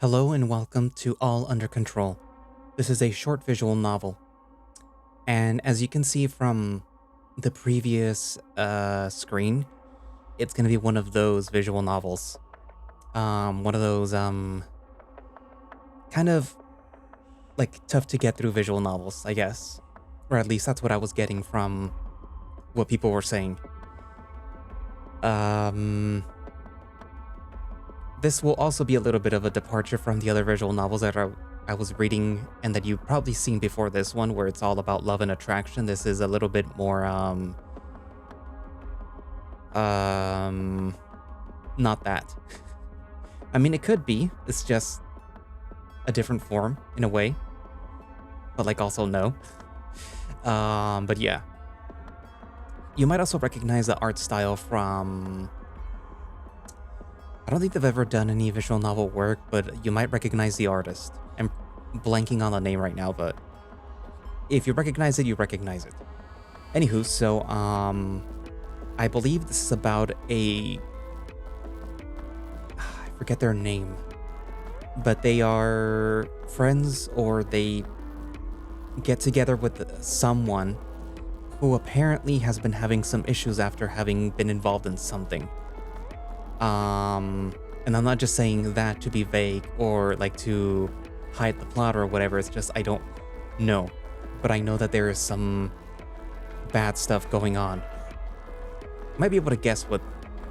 Hello and welcome to All Under Control. This is a short visual novel, and as you can see from the previous screen, it's going to be one of those visual novels. One of those kind of like tough to get through visual novels, I guess. Or at least that's what I was getting from what people were saying. This will also be a little bit of a departure from the other visual novels that I was reading and that you've probably seen before this one, where it's all about love and attraction. This is a little bit more, not that. I mean, it could be. It's just a different form in a way, but like also no. But yeah. You might also recognize the art style from... I don't think they've ever done any visual novel work, but you might recognize the artist. I'm blanking on the name right now, but if you recognize it, you recognize it. Anywho, so, I believe this is about I forget their name, but they are friends or they get together with someone who apparently has been having some issues after having been involved in something. And I'm not just saying that to be vague or like to hide the plot or whatever, it's just I don't know. But I know that there is some bad stuff going on. Might be able to guess what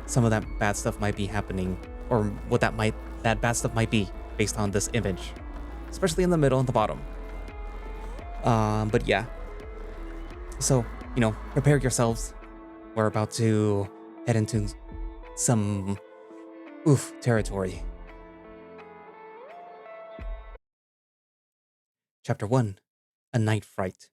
some of that bad stuff might be happening, or what that bad stuff might be based on this image. Especially in the middle and the bottom. But yeah. So, prepare yourselves. We're about to head into some territory. Chapter 1, A Night Fright.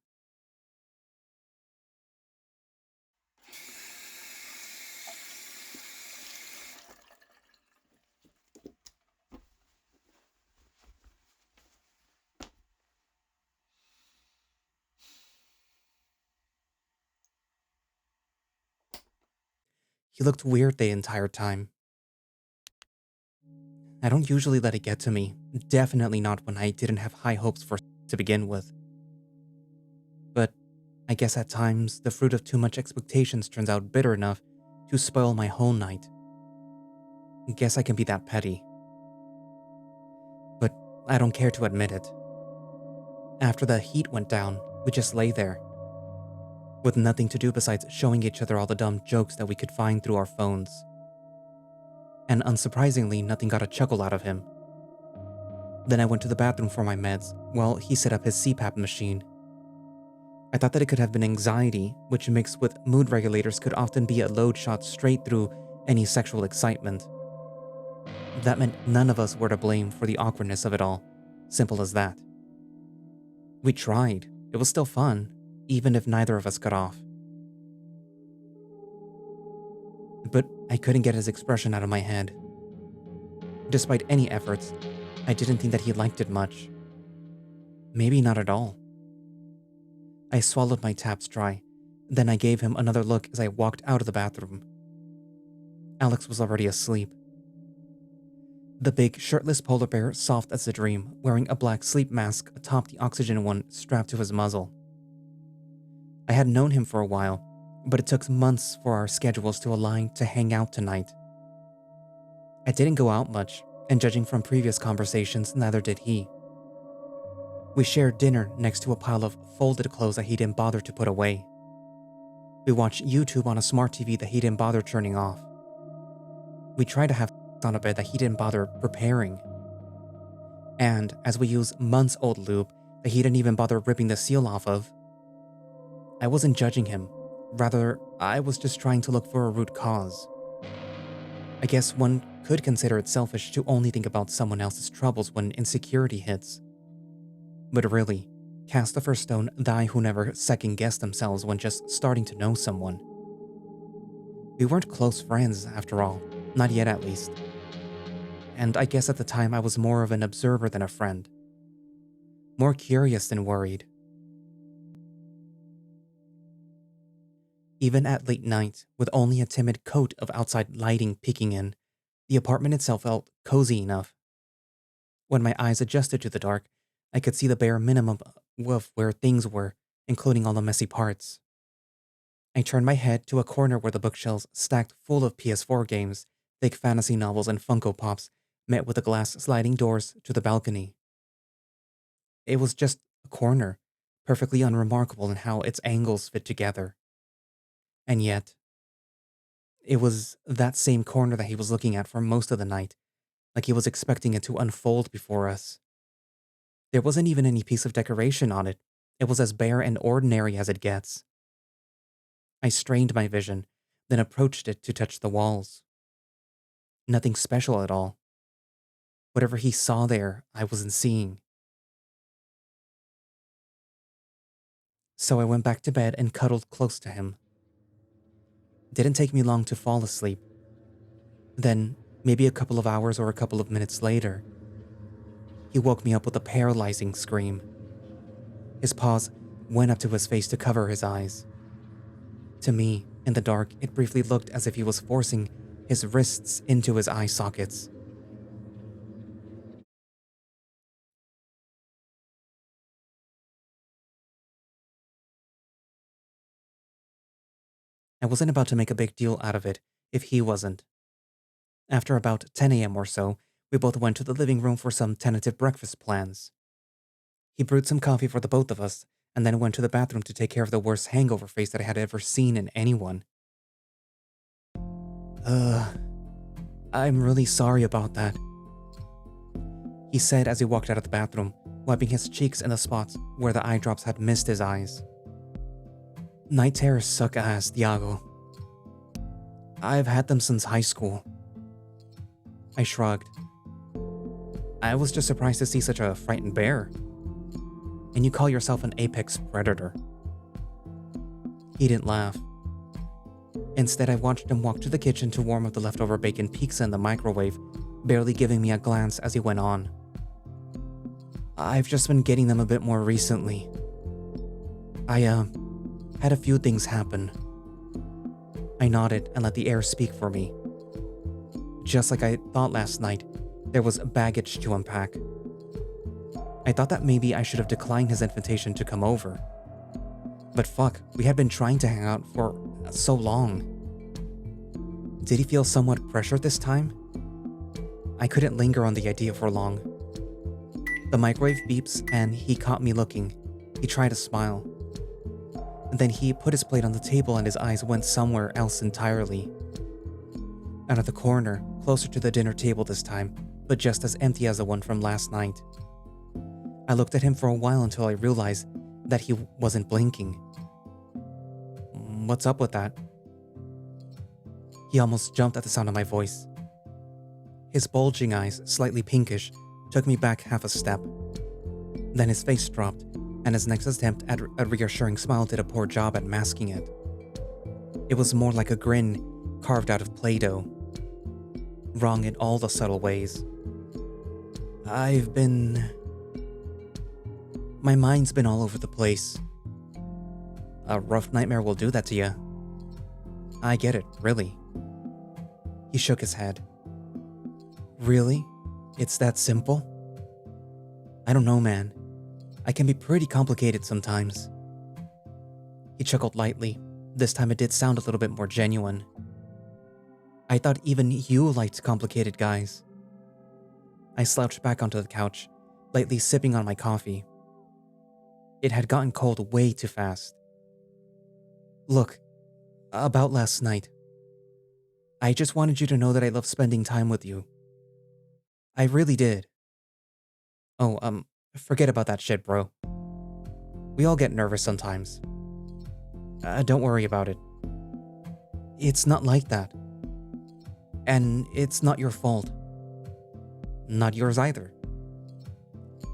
He looked weird the entire time. I don't usually let it get to me, definitely not when I didn't have high hopes for to begin with. But I guess at times, the fruit of too much expectations turns out bitter enough to spoil my whole night. Guess I can be that petty. But I don't care to admit it. After the heat went down, we just lay there, with nothing to do besides showing each other all the dumb jokes that we could find through our phones. And unsurprisingly, nothing got a chuckle out of him. Then I went to the bathroom for my meds, while he set up his CPAP machine. I thought that it could have been anxiety, which mixed with mood regulators could often be a load shot straight through any sexual excitement. That meant none of us were to blame for the awkwardness of it all. Simple as that. We tried. It was still fun, even if neither of us got off. But I couldn't get his expression out of my head. Despite any efforts, I didn't think that he liked it much. Maybe not at all. I swallowed my taps dry, then I gave him another look as I walked out of the bathroom. Alex was already asleep. The big, shirtless polar bear, soft as a dream, wearing a black sleep mask atop the oxygen one strapped to his muzzle. I had known him for a while, but it took months for our schedules to align to hang out tonight. I didn't go out much, and judging from previous conversations, neither did he. We shared dinner next to a pile of folded clothes that he didn't bother to put away. We watched YouTube on a smart TV that he didn't bother turning off. We tried to have on a bed that he didn't bother preparing. And as we used months-old lube that he didn't even bother ripping the seal off of. I wasn't judging him. Rather, I was just trying to look for a root cause. I guess one could consider it selfish to only think about someone else's troubles when insecurity hits. But really, cast the first stone, thy who never second-guessed themselves when just starting to know someone. We weren't close friends, after all. Not yet, at least. And I guess at the time I was more of an observer than a friend. More curious than worried. Even at late night, with only a timid coat of outside lighting peeking in, the apartment itself felt cozy enough. When my eyes adjusted to the dark, I could see the bare minimum of where things were, including all the messy parts. I turned my head to a corner where the bookshelves stacked full of PS4 games, thick fantasy novels, and Funko Pops met with the glass sliding doors to the balcony. It was just a corner, perfectly unremarkable in how its angles fit together. And yet, it was that same corner that he was looking at for most of the night, like he was expecting it to unfold before us. There wasn't even any piece of decoration on it. It was as bare and ordinary as it gets. I strained my vision, then approached it to touch the walls. Nothing special at all. Whatever he saw there, I wasn't seeing. So I went back to bed and cuddled close to him. Didn't take me long to fall asleep. Then, maybe a couple of hours or a couple of minutes later, he woke me up with a paralyzing scream. His paws went up to his face to cover his eyes. To me, in the dark, it briefly looked as if he was forcing his wrists into his eye sockets. I wasn't about to make a big deal out of it if he wasn't. After about 10 a.m. or so, we both went to the living room for some tentative breakfast plans. He brewed some coffee for the both of us and then went to the bathroom to take care of the worst hangover face that I had ever seen in anyone. I'm really sorry about that, he said as he walked out of the bathroom, wiping his cheeks in the spots where the eye drops had missed his eyes. Night terrors suck ass, Diago. I've had them since high school. I shrugged. I was just surprised to see such a frightened bear. And you call yourself an apex predator. He didn't laugh. Instead, I watched him walk to the kitchen to warm up the leftover bacon pizza in the microwave, barely giving me a glance as he went on. I've just been getting them a bit more recently. I, had a few things happen. I nodded and let the air speak for me. Just like I thought last night, there was baggage to unpack. I thought that maybe I should have declined his invitation to come over. But fuck, we had been trying to hang out for so long. Did he feel somewhat pressured this time? I couldn't linger on the idea for long. The microwave beeps and he caught me looking. He tried to smile. Then he put his plate on the table and his eyes went somewhere else entirely. Out of the corner, closer to the dinner table this time, but just as empty as the one from last night. I looked at him for a while until I realized that he wasn't blinking. What's up with that? He almost jumped at the sound of my voice. His bulging eyes, slightly pinkish, took me back half a step. Then his face dropped, and his next attempt at a reassuring smile did a poor job at masking it. It was more like a grin carved out of Play-Doh. Wrong in all the subtle ways. My mind's been all over the place. A rough nightmare will do that to you. I get it, really. He shook his head. Really? It's that simple? I don't know, man. I can be pretty complicated sometimes. He chuckled lightly. This time it did sound a little bit more genuine. I thought even you liked complicated guys. I slouched back onto the couch, lightly sipping on my coffee. It had gotten cold way too fast. Look, about last night. I just wanted you to know that I love spending time with you. I really did. Oh, forget about that shit, bro. We all get nervous sometimes. Don't worry about it. It's not like that. And it's not your fault. Not yours either.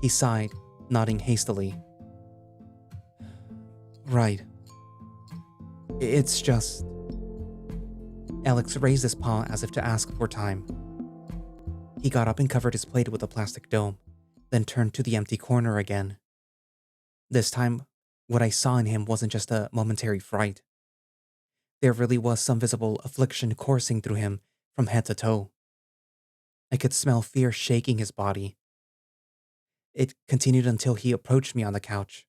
He sighed, nodding hastily. Right. It's just... Alex raised his paw as if to ask for time. He got up and covered his plate with a plastic dome, then turned to the empty corner again. This time, what I saw in him wasn't just a momentary fright. There really was some visible affliction coursing through him from head to toe. I could smell fear shaking his body, It continued until he approached me on the couch.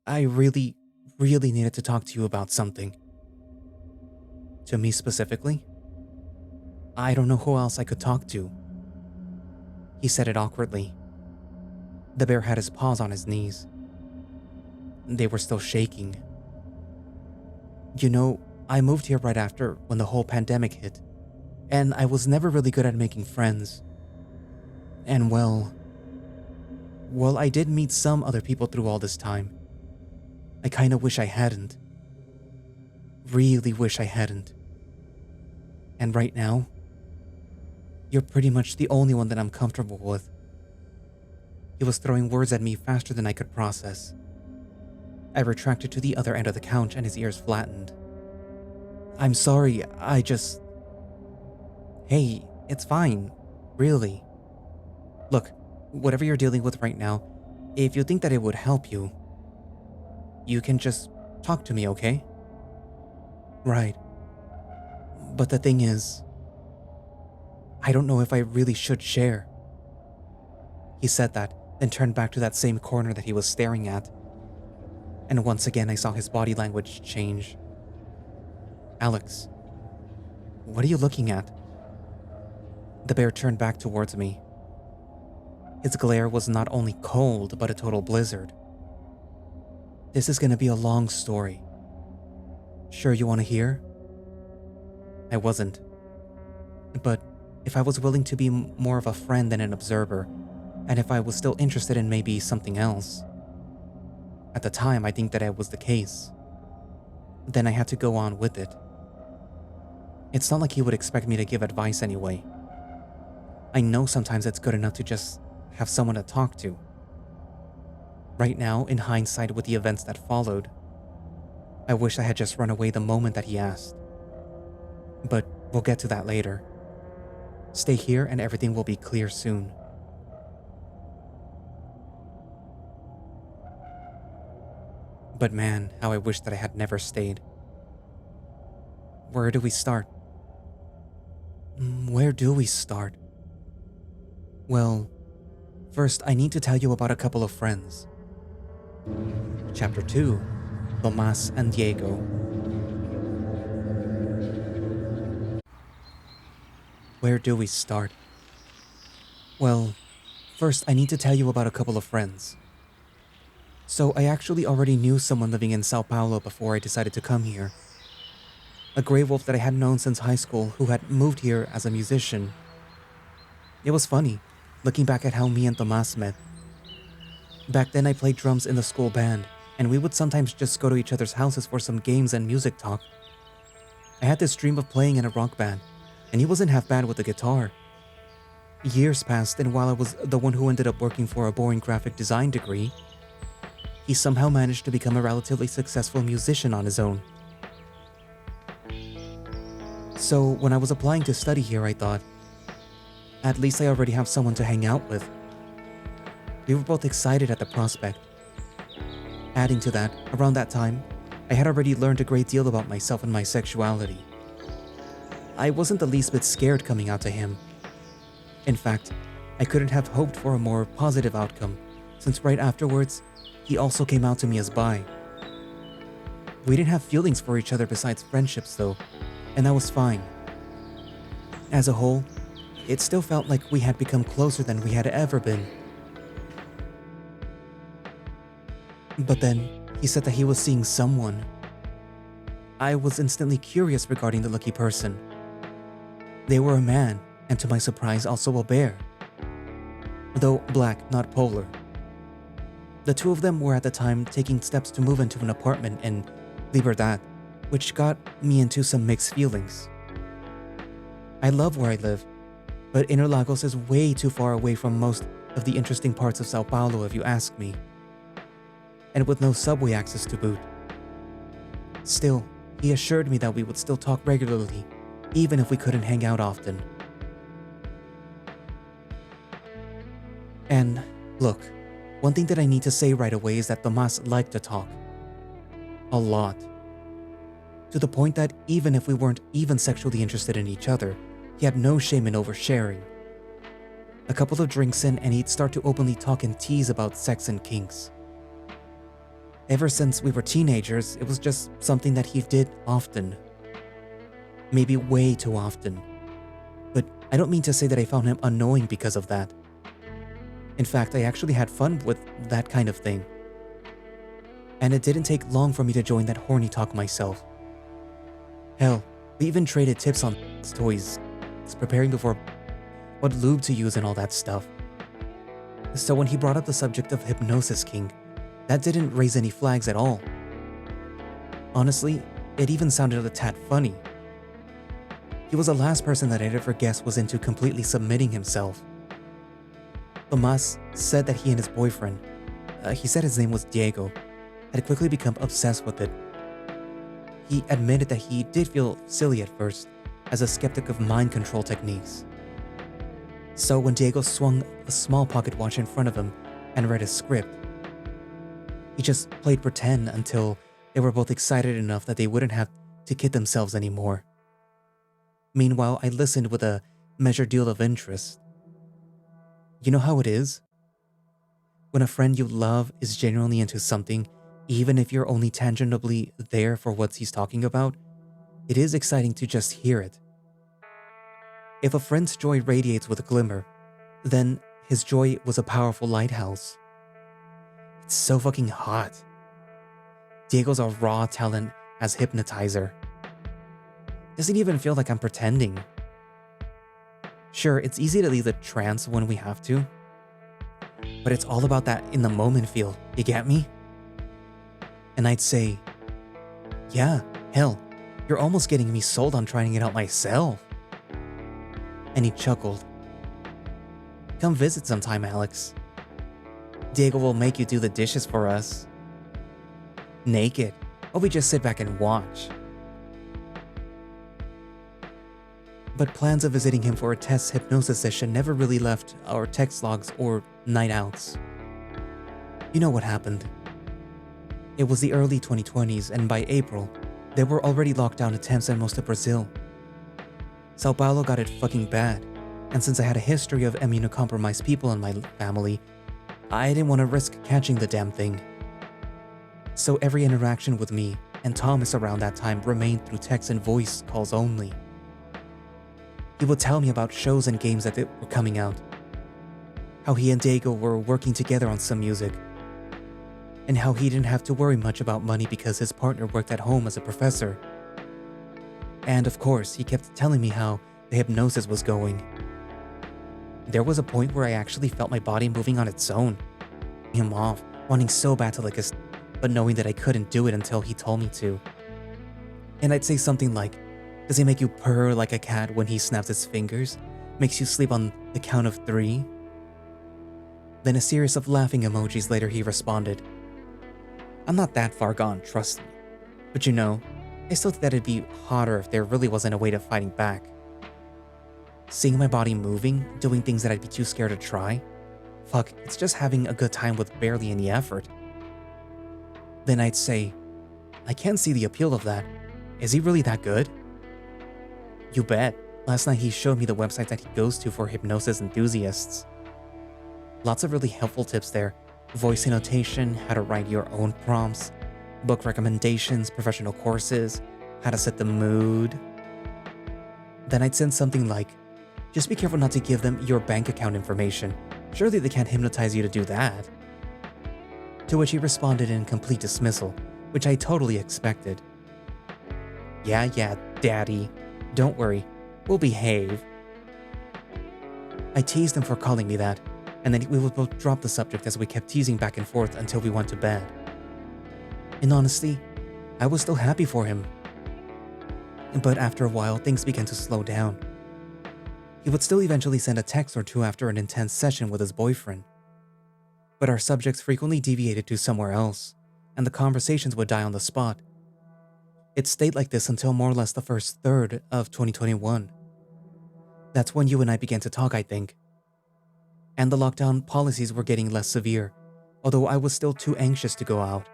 I really needed to talk to you about something. To me specifically? I don't know who else I could talk to. He said it awkwardly. The bear had his paws on his knees. They were still shaking. You know, I moved here right after when the whole pandemic hit, and I was never really good at making friends. And well, I did meet some other people through all this time. I kinda wish I hadn't. Really wish I hadn't. And right now, you're pretty much the only one that I'm comfortable with. He was throwing words at me faster than I could process. I retracted to the other end of the couch and his ears flattened. I'm sorry, Hey, it's fine. Really. Look, whatever you're dealing with right now, if you think that it would help you, you can just talk to me, okay? Right. But the thing is, I don't know if I really should share. He said that, then turned back to that same corner that he was staring at. And once again, I saw his body language change. Alex, what are you looking at? The bear turned back towards me. His glare was not only cold, but a total blizzard. This is gonna be a long story. Sure you wanna hear? I wasn't. But if I was willing to be more of a friend than an observer, and if I was still interested in maybe something else. At the time, I think that it was the case. Then I had to go on with it. It's not like he would expect me to give advice anyway. I know sometimes it's good enough to just have someone to talk to. Right now, in hindsight with the events that followed, I wish I had just run away the moment that he asked. But we'll get to that later. Stay here and everything will be clear soon. But man, how I wish that I had never stayed. Where do we start? Where do we start? Well, first I need to tell you about a couple of friends. Chapter 2, Tomas and Diego. Where do we start? Well, first I need to tell you about a couple of friends. So I actually already knew someone living in São Paulo before I decided to come here. A gray wolf that I had known since high school who had moved here as a musician. It was funny, looking back at how me and Tomas met. Back then I played drums in the school band, and we would sometimes just go to each other's houses for some games and music talk. I had this dream of playing in a rock band, and he wasn't half bad with the guitar. Years passed, and while I was the one who ended up working for a boring graphic design degree, he somehow managed to become a relatively successful musician on his own. So when I was applying to study here, I thought, at least I already have someone to hang out with. We were both excited at the prospect. Adding to that, around that time, I had already learned a great deal about myself and my sexuality. I wasn't the least bit scared coming out to him. In fact, I couldn't have hoped for a more positive outcome, since right afterwards, he also came out to me as bi. We didn't have feelings for each other besides friendships though, and that was fine. As a whole, it still felt like we had become closer than we had ever been. But then, he said that he was seeing someone. I was instantly curious regarding the lucky person. They were a man, and to my surprise also a bear. Though black, not polar. The two of them were at the time taking steps to move into an apartment in Liberdade, which got me into some mixed feelings. I love where I live, but Interlagos is way too far away from most of the interesting parts of São Paulo if you ask me. And with no subway access to boot. Still, he assured me that we would still talk regularly, even if we couldn't hang out often. And look, one thing that I need to say right away is that Tomas liked to talk. A lot. To the point that even if we weren't even sexually interested in each other, he had no shame in oversharing. A couple of drinks in and he'd start to openly talk and tease about sex and kinks. Ever since we were teenagers, it was just something that he did often. Maybe way too often. But I don't mean to say that I found him annoying because of that. In fact, I actually had fun with that kind of thing. And it didn't take long for me to join that horny talk myself. Hell, we even traded tips on toys, preparing before what lube to use and all that stuff. So when he brought up the subject of Hypnosis King, that didn't raise any flags at all. Honestly, it even sounded a tad funny. He was the last person that I'd ever guessed was into completely submitting himself. Tomas said that he and his boyfriend, he said his name was Diego, had quickly become obsessed with it. He admitted that he did feel silly at first, as a skeptic of mind control techniques. So when Diego swung a small pocket watch in front of him and read his script, he just played pretend until they were both excited enough that they wouldn't have to kid themselves anymore. Meanwhile, I listened with a measured deal of interest. You know how it is? When a friend you love is genuinely into something, even if you're only tangentially there for what he's talking about, it is exciting to just hear it. If a friend's joy radiates with a glimmer, then his joy was a powerful lighthouse. It's so fucking hot. Diego's a raw talent as hypnotizer. Doesn't even feel like I'm pretending. Sure, it's easy to leave the trance when we have to, but it's all about that in the moment feel, you get me? And I'd say, yeah, hell, you're almost getting me sold on trying it out myself. And he chuckled. Come visit sometime, Alex. Diego will make you do the dishes for us. Naked, or we just sit back and watch. But plans of visiting him for a test hypnosis session never really left our text logs or night outs. You know what happened. It was the early 2020s, and by April, there were already lockdown attempts in most of Brazil. São Paulo got it fucking bad, and since I had a history of immunocompromised people in my family, I didn't want to risk catching the damn thing. So every interaction with me and Tomas around that time remained through text and voice calls only. He would tell me about shows and games that were coming out, how he and Diego were working together on some music, and how he didn't have to worry much about money because his partner worked at home as a professor. And of course, he kept telling me how the hypnosis was going. There was a point where I actually felt my body moving on its own, him off, wanting so bad to lick his, but knowing that I couldn't do it until he told me to. And I'd say something like, does he make you purr like a cat when he snaps his fingers? Makes you sleep on the count of 3? Then a series of laughing emojis later he responded, I'm not that far gone, trust me. But you know, I still think that it'd be hotter if there really wasn't a way to fighting back. Seeing my body moving, doing things that I'd be too scared to try? Fuck, it's just having a good time with barely any effort. Then I'd say, I can't see the appeal of that. Is he really that good? You bet. Last night he showed me the website that he goes to for hypnosis enthusiasts. Lots of really helpful tips there. Voice annotation, how to write your own prompts, book recommendations, professional courses, how to set the mood. Then I'd send something like, just be careful not to give them your bank account information. Surely they can't hypnotize you to do that. To which he responded in complete dismissal, which I totally expected. Yeah, daddy. Don't worry, we'll behave. I teased him for calling me that, and then we would both drop the subject as we kept teasing back and forth until we went to bed. And honestly, I was still happy for him. But after a while, things began to slow down. He would still eventually send a text or two after an intense session with his boyfriend. But our subjects frequently deviated to somewhere else, and the conversations would die on the spot. It stayed like this until more or less the first third of 2021. That's when you and I began to talk, I think. And the lockdown policies were getting less severe, although I was still too anxious to go out.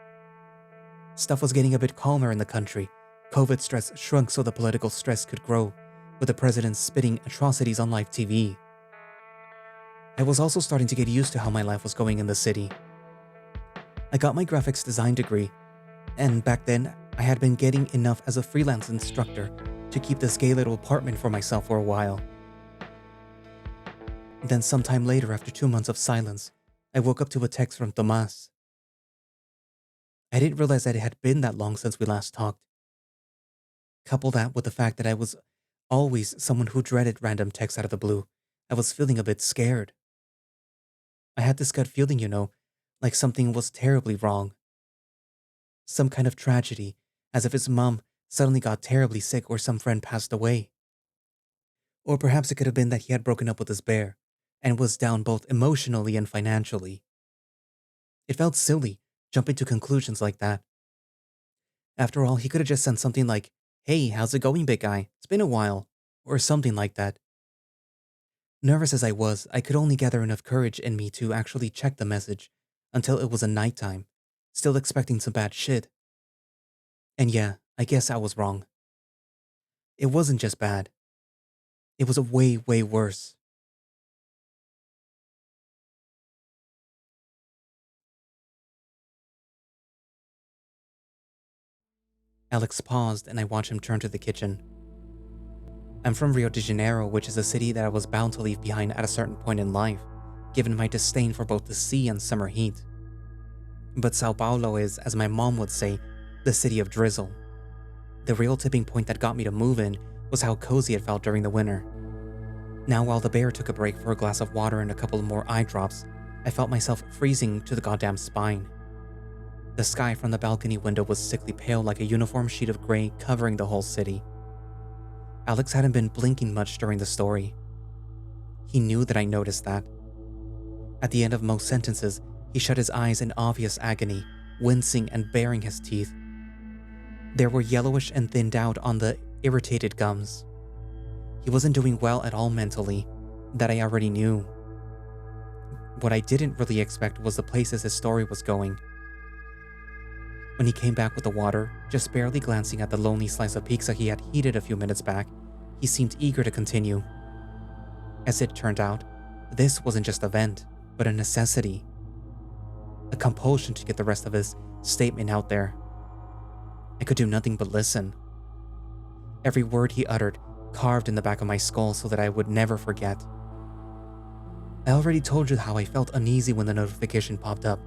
Stuff was getting a bit calmer in the country. COVID stress shrunk so the political stress could grow, with the president spitting atrocities on live TV. I was also starting to get used to how my life was going in the city. I got my graphics design degree, and back then, I had been getting enough as a freelance instructor to keep this gay little apartment for myself for a while. Then sometime later, after 2 months of silence, I woke up to a text from Tomas. I didn't realize that it had been that long since we last talked. Couple that with the fact that I was always someone who dreaded random texts out of the blue, I was feeling a bit scared. I had this gut feeling, like something was terribly wrong. Some kind of tragedy, as if his mom suddenly got terribly sick or some friend passed away. Or perhaps it could have been that he had broken up with his bear and was down both emotionally and financially. It felt silly jumping to conclusions like that. After all, he could have just sent something like, "Hey, how's it going, big guy? It's been a while," or something like that. Nervous as I was, I could only gather enough courage in me to actually check the message until it was a nighttime, still expecting some bad shit. And yeah, I guess I was wrong. It wasn't just bad. It was way, way worse. Alex paused and I watched him turn to the kitchen. I'm from Rio de Janeiro, which is a city that I was bound to leave behind at a certain point in life, given my disdain for both the sea and summer heat. But São Paulo is, as my mom would say, the city of drizzle. The real tipping point that got me to move in was how cozy it felt during the winter. Now, while the bear took a break for a glass of water and a couple more eye drops, I felt myself freezing to the goddamn spine. The sky from the balcony window was sickly pale, like a uniform sheet of gray covering the whole city. Alex hadn't been blinking much during the story. He knew that I noticed that. At the end of most sentences, he shut his eyes in obvious agony, wincing and baring his teeth. They were yellowish and thinned out on the irritated gums. He wasn't doing well at all mentally, that I already knew. What I didn't really expect was the places his story was going. When he came back with the water, just barely glancing at the lonely slice of pizza he had heated a few minutes back, he seemed eager to continue. As it turned out, this wasn't just a vent, but a necessity. A compulsion to get the rest of his statement out there. I could do nothing but listen. Every word he uttered carved in the back of my skull so that I would never forget. I already told you how I felt uneasy when the notification popped up.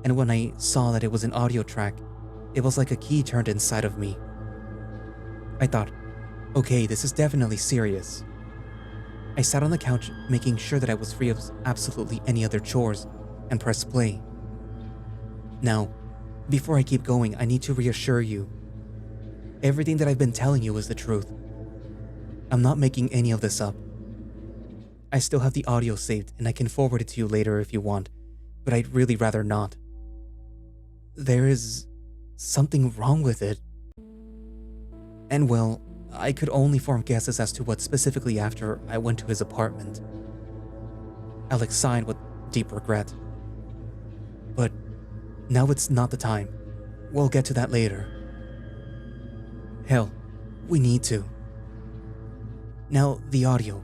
And when I saw that it was an audio track, it was like a key turned inside of me. I thought, okay, this is definitely serious. I sat on the couch, making sure that I was free of absolutely any other chores, and pressed play. Now, before I keep going, I need to reassure you. Everything that I've been telling you is the truth. I'm not making any of this up. I still have the audio saved, and I can forward it to you later if you want, but I'd really rather not. There is something wrong with it. And well, I could only form guesses as to what specifically after I went to his apartment. Alex sighed with deep regret. But now it's not the time. We'll get to that later. Hell, we need to. Now, the audio.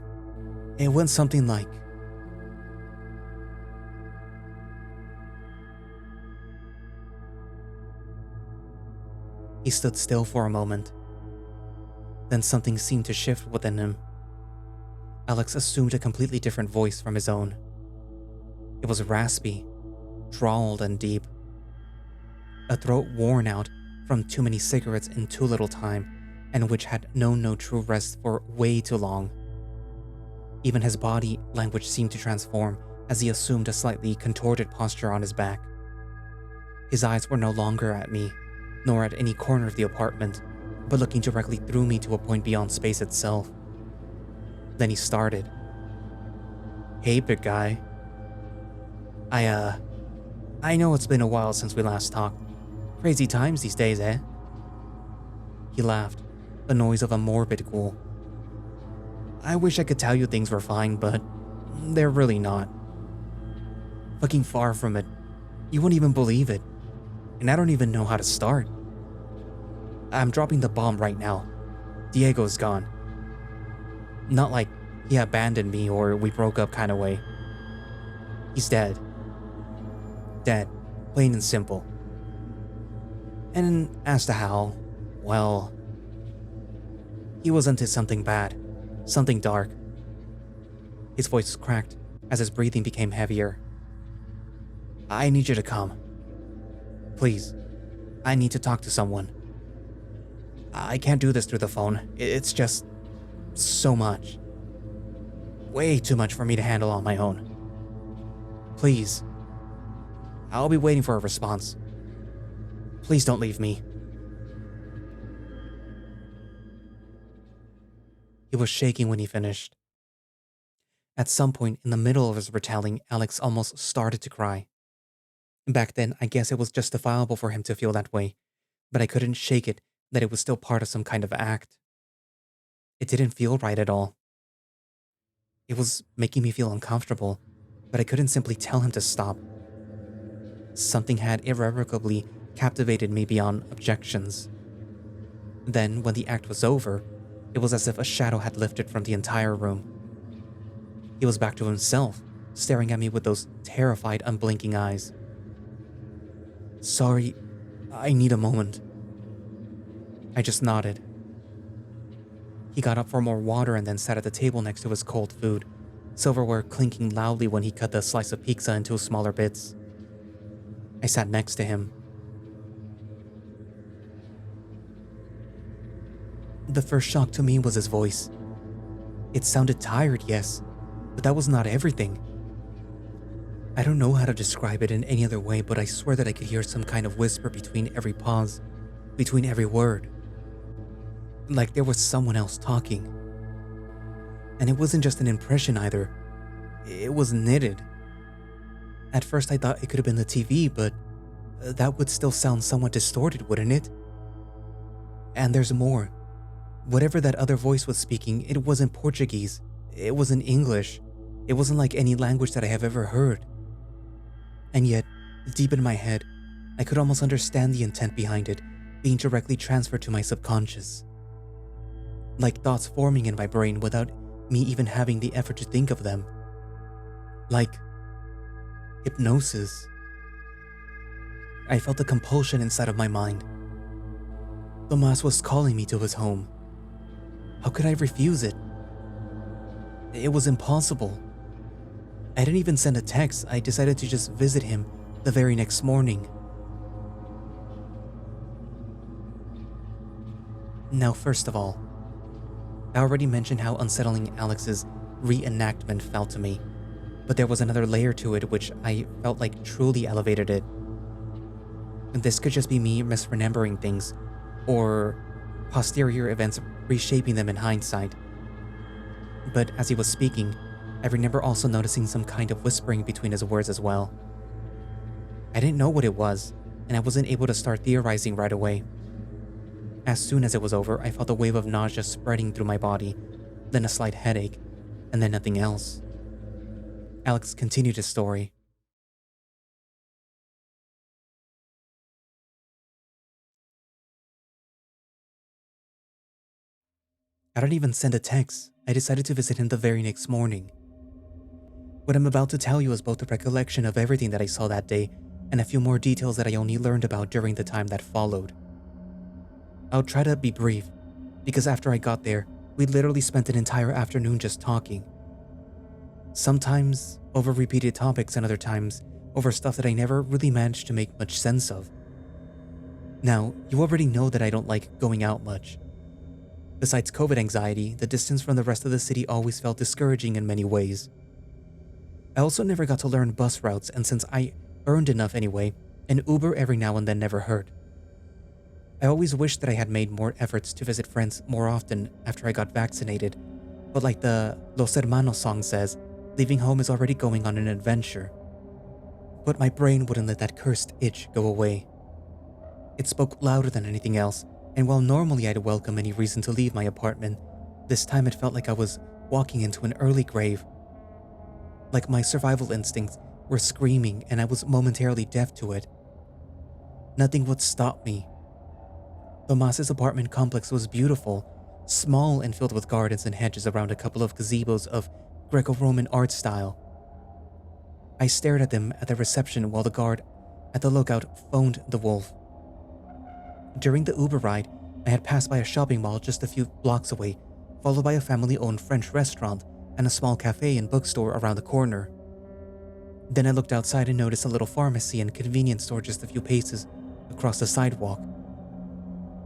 It went something like... He stood still for a moment. Then something seemed to shift within him. Alex assumed a completely different voice from his own. It was raspy, drawled and deep. A throat worn out from too many cigarettes in too little time, and which had known no true rest for way too long. Even his body language seemed to transform as he assumed a slightly contorted posture on his back. His eyes were no longer at me, nor at any corner of the apartment, but looking directly through me to a point beyond space itself. Then he started. Hey, big guy. I know it's been a while since we last talked. Crazy times these days, eh? He laughed, the noise of a morbid ghoul. I wish I could tell you things were fine, but they're really not. Fucking far from it. You wouldn't even believe it. And I don't even know how to start. I'm dropping the bomb right now. Diego's gone. Not like he abandoned me or we broke up kind of way. He's dead. Dead. Plain and simple. And as to how, well, he was into something bad. Something dark. His voice cracked as his breathing became heavier. I need you to come. Please. I need to talk to someone. I can't do this through the phone. It's just so much. Way too much for me to handle on my own. Please. I'll be waiting for a response. Please don't leave me. He was shaking when he finished. At some point in the middle of his retelling, Alex almost started to cry. Back then, I guess it was justifiable for him to feel that way, but I couldn't shake it that it was still part of some kind of act. It didn't feel right at all. It was making me feel uncomfortable, but I couldn't simply tell him to stop. Something had irrevocably captivated me beyond objections. Then, when the act was over, it was as if a shadow had lifted from the entire room. He was back to himself, staring at me with those terrified, unblinking eyes. Sorry, I need a moment. I just nodded. He got up for more water and then sat at the table next to his cold food, silverware clinking loudly when he cut the slice of pizza into smaller bits. I sat next to him. The first shock to me was his voice. It sounded tired, yes, but that was not everything. I don't know how to describe it in any other way, but I swear that I could hear some kind of whisper between every pause, between every word. Like there was someone else talking. And it wasn't just an impression either. It was knitted. At first I thought it could have been the TV, but that would still sound somewhat distorted, wouldn't it? And there's more. Whatever that other voice was speaking, it wasn't Portuguese. It wasn't English. It wasn't like any language that I have ever heard. And yet, deep in my head, I could almost understand the intent behind it being directly transferred to my subconscious. Like thoughts forming in my brain without me even having the effort to think of them. Like hypnosis. I felt a compulsion inside of my mind. Tomas was calling me to his home. How could I refuse it? It was impossible. I didn't even send a text. I decided to just visit him the very next morning. Now, first of all, I already mentioned how unsettling Alex's reenactment felt to me, but there was another layer to it which I felt like truly elevated it. This could just be me misremembering things, or posterior events reshaping them in hindsight. But as he was speaking, I remember also noticing some kind of whispering between his words as well. I didn't know what it was, and I wasn't able to start theorizing right away. As soon as it was over, I felt a wave of nausea spreading through my body, then a slight headache, and then nothing else. Alex continued his story. I didn't even send a text. I decided to visit him the very next morning. What I'm about to tell you is both a recollection of everything that I saw that day and a few more details that I only learned about during the time that followed. I'll try to be brief, because after I got there, we literally spent an entire afternoon just talking. Sometimes over repeated topics and other times over stuff that I never really managed to make much sense of. Now, you already know that I don't like going out much. Besides COVID anxiety, the distance from the rest of the city always felt discouraging in many ways. I also never got to learn bus routes, and since I earned enough anyway, an Uber every now and then never hurt. I always wished that I had made more efforts to visit friends more often after I got vaccinated, but like the Los Hermanos song says, leaving home is already going on an adventure. But my brain wouldn't let that cursed itch go away. It spoke louder than anything else, and while normally I'd welcome any reason to leave my apartment, this time it felt like I was walking into an early grave. Like my survival instincts were screaming and I was momentarily deaf to it. Nothing would stop me. Tomas's apartment complex was beautiful, small and filled with gardens and hedges around a couple of gazebos of Greco-Roman art style. I stared at them at the reception while the guard at the lookout phoned the wolf. During the Uber ride, I had passed by a shopping mall just a few blocks away, followed by a family-owned French restaurant and a small cafe and bookstore around the corner. Then I looked outside and noticed a little pharmacy and convenience store just a few paces across the sidewalk.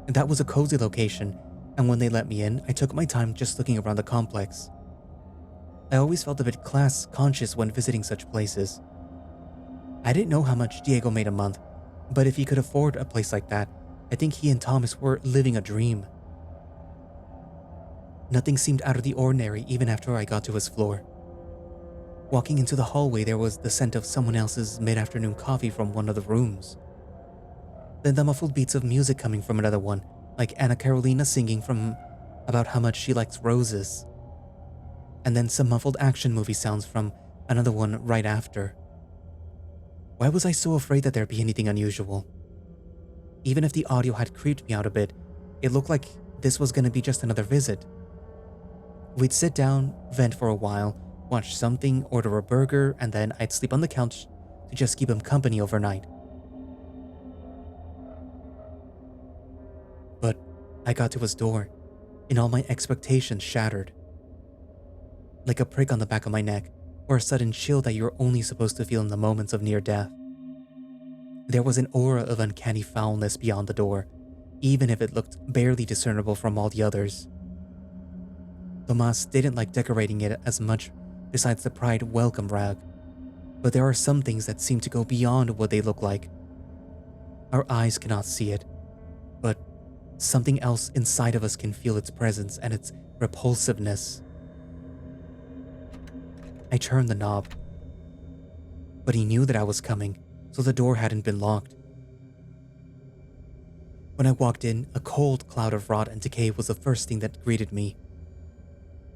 That was a cozy location, and when they let me in, I took my time just looking around the complex. I always felt a bit class-conscious when visiting such places. I didn't know how much Diego made a month, but if he could afford a place like that, I think he and Tomas were living a dream. Nothing seemed out of the ordinary even after I got to his floor. Walking into the hallway, there was the scent of someone else's mid-afternoon coffee from one of the rooms. Then the muffled beats of music coming from another one, like Anna Carolina singing from about how much she likes roses. And then some muffled action movie sounds from another one right after. Why was I so afraid that there'd be anything unusual? Even if the audio had creeped me out a bit, it looked like this was gonna be just another visit. We'd sit down, vent for a while, watch something, order a burger, and then I'd sleep on the couch to just keep him company overnight. But I got to his door, and all my expectations shattered. Like a prick on the back of my neck, or a sudden chill that you're only supposed to feel in the moments of near death. There was an aura of uncanny foulness beyond the door, even if it looked barely discernible from all the others. Tomas didn't like decorating it as much besides the pride welcome rag, but there are some things that seem to go beyond what they look like. Our eyes cannot see it, but something else inside of us can feel its presence and its repulsiveness. I turned the knob, but he knew that I was coming, so the door hadn't been locked. When I walked in, a cold cloud of rot and decay was the first thing that greeted me.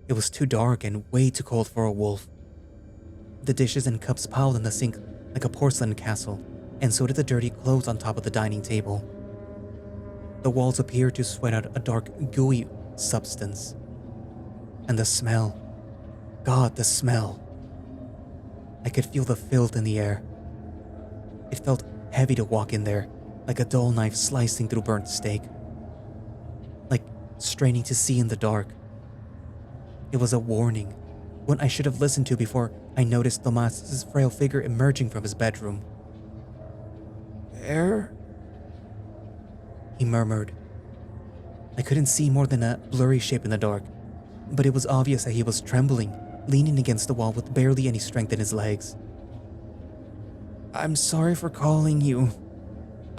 It was too dark and way too cold for a wolf. The dishes and cups piled in the sink like a porcelain castle, and so did the dirty clothes on top of the dining table. The walls appeared to sweat out a dark, gooey substance. And the smell. God, the smell. I could feel the filth in the air. It felt heavy to walk in there, like a dull knife slicing through burnt steak. Like straining to see in the dark. It was a warning, one I should have listened to before I noticed Tomas's frail figure emerging from his bedroom. "Air?" he murmured. I couldn't see more than a blurry shape in the dark, but it was obvious that he was trembling, leaning against the wall with barely any strength in his legs. "I'm sorry for calling you.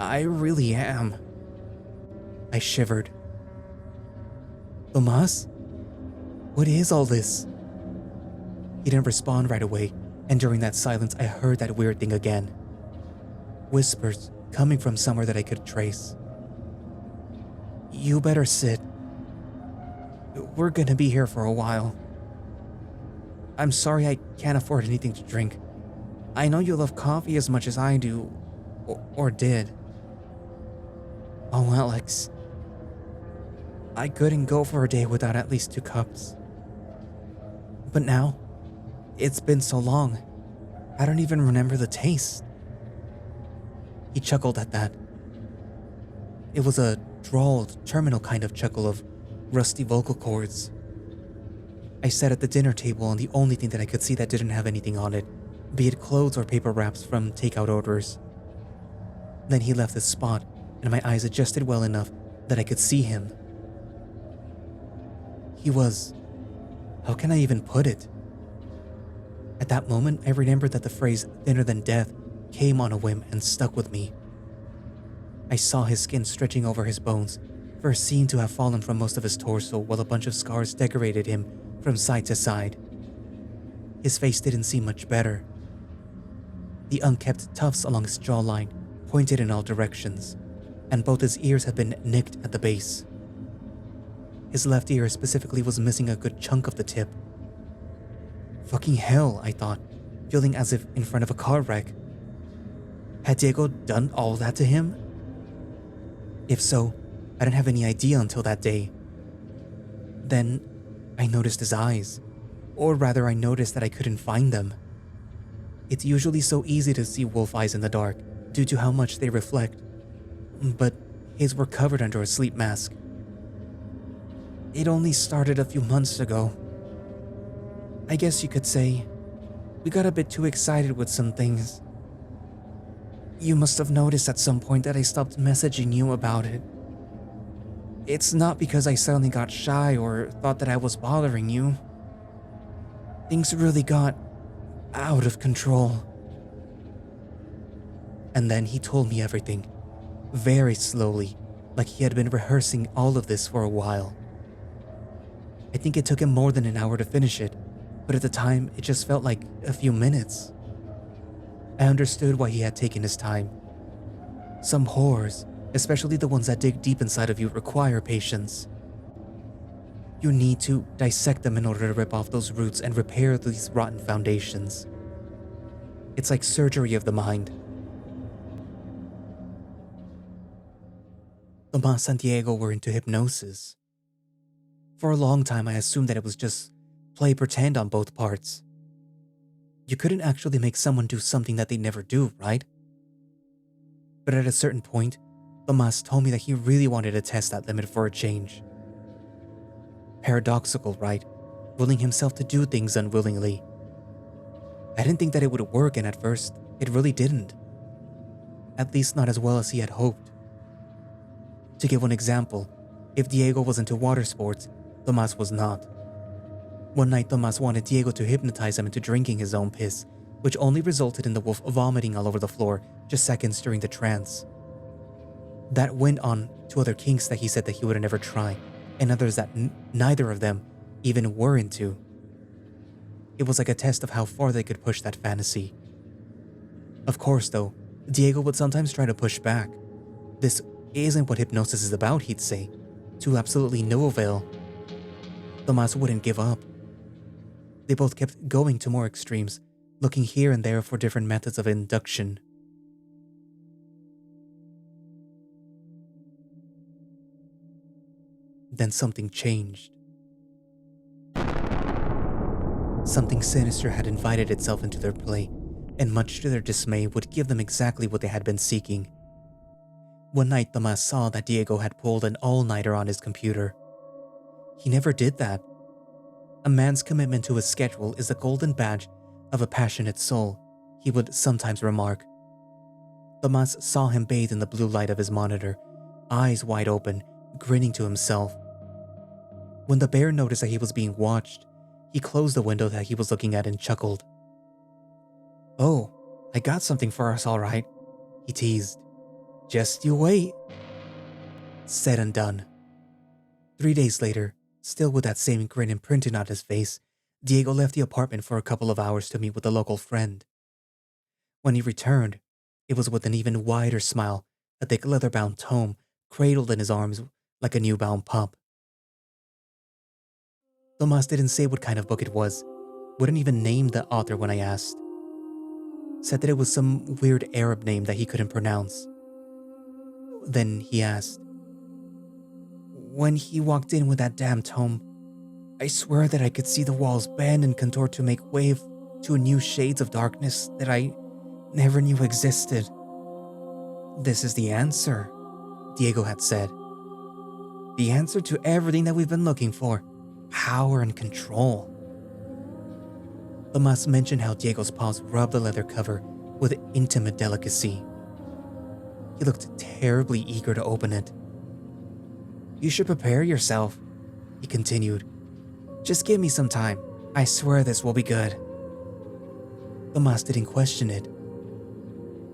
I really am." I shivered. "Tomas? What is all this?" He didn't respond right away, and during that silence I heard that weird thing again. Whispers coming from somewhere that I could trace. "You better sit. We're gonna be here for a while. I'm sorry I can't afford anything to drink. I know you love coffee as much as I do, or did. Oh, Alex. I couldn't go for a day without at least 2 cups. But now, it's been so long, I don't even remember the taste." He chuckled at that. It was a drawled, terminal kind of chuckle of rusty vocal cords. I sat at the dinner table on the only thing that I could see that didn't have anything on it, be it clothes or paper wraps from takeout orders. Then he left the spot, and my eyes adjusted well enough that I could see him. He was... how can I even put it? At that moment, I remembered that the phrase "thinner than death" came on a whim and stuck with me. I saw his skin stretching over his bones, first seen to have fallen from most of his torso, while a bunch of scars decorated him from side to side. His face didn't seem much better. The unkempt tufts along his jawline pointed in all directions, and both his ears had been nicked at the base. His left ear specifically was missing a good chunk of the tip. Fucking hell, I thought, feeling as if in front of a car wreck. Had Diego done all that to him? If so, I didn't have any idea until that day. Then I noticed his eyes, or rather I noticed that I couldn't find them. It's usually so easy to see wolf eyes in the dark due to how much they reflect, but his were covered under a sleep mask. It only started a few months ago. I guess you could say we got a bit too excited with some things. You must have noticed at some point that I stopped messaging you about it. It's not because I suddenly got shy or thought that I was bothering you. Things really got out of control. And then he told me everything, very slowly, like he had been rehearsing all of this for a while. I think it took him more than an hour to finish it, but at the time it just felt like a few minutes. I understood why he had taken his time. Some horrors, especially the ones that dig deep inside of you, require patience. You need to dissect them in order to rip off those roots and repair these rotten foundations. It's like surgery of the mind. Tomas and Diego were into hypnosis. For a long time, I assumed that it was just play pretend on both parts. You couldn't actually make someone do something that they never do, right? But at a certain point, Tomas told me that he really wanted to test that limit for a change. Paradoxical, right? Willing himself to do things unwillingly. I didn't think that it would work, and at first, it really didn't. At least not as well as he had hoped. To give one example, if Diego was into water sports, Tomas was not. One night, Tomas wanted Diego to hypnotize him into drinking his own piss, which only resulted in the wolf vomiting all over the floor just seconds during the trance. That went on to other kinks that he said that he would never try, and others that neither of them even were into. It was like a test of how far they could push that fantasy. Of course, though, Diego would sometimes try to push back. This isn't what hypnosis is about, he'd say, to absolutely no avail. Tomas wouldn't give up. They both kept going to more extremes, looking here and there for different methods of induction. Then something changed. Something sinister had invited itself into their play, and much to their dismay would give them exactly what they had been seeking. One night, Tomas saw that Diego had pulled an all-nighter on his computer. He never did that. A man's commitment to his schedule is the golden badge of a passionate soul, he would sometimes remark. Tomas saw him bathe in the blue light of his monitor, eyes wide open, grinning to himself. When the bear noticed that he was being watched, he closed the window that he was looking at and chuckled. "Oh, I got something for us, all right," he teased. "Just you wait." Said and done. 3 days later, still with that same grin imprinted on his face, Diego left the apartment for a couple of hours to meet with a local friend. When he returned, it was with an even wider smile, a thick leather-bound tome cradled in his arms like a newborn pup. Tomas didn't say what kind of book it was, wouldn't even name the author when I asked. Said that it was some weird Arab name that he couldn't pronounce. Then he asked, "When he walked in with that damn tome, I swear that I could see the walls bend and contort to make way to new shades of darkness that I never knew existed." "This is the answer," Diego had said. "The answer to everything that we've been looking for. Power and control." Tomas mentioned how Diego's paws rubbed the leather cover with intimate delicacy. He looked terribly eager to open it. "You should prepare yourself," he continued. "Just give me some time. I swear this will be good." Tomas didn't question it.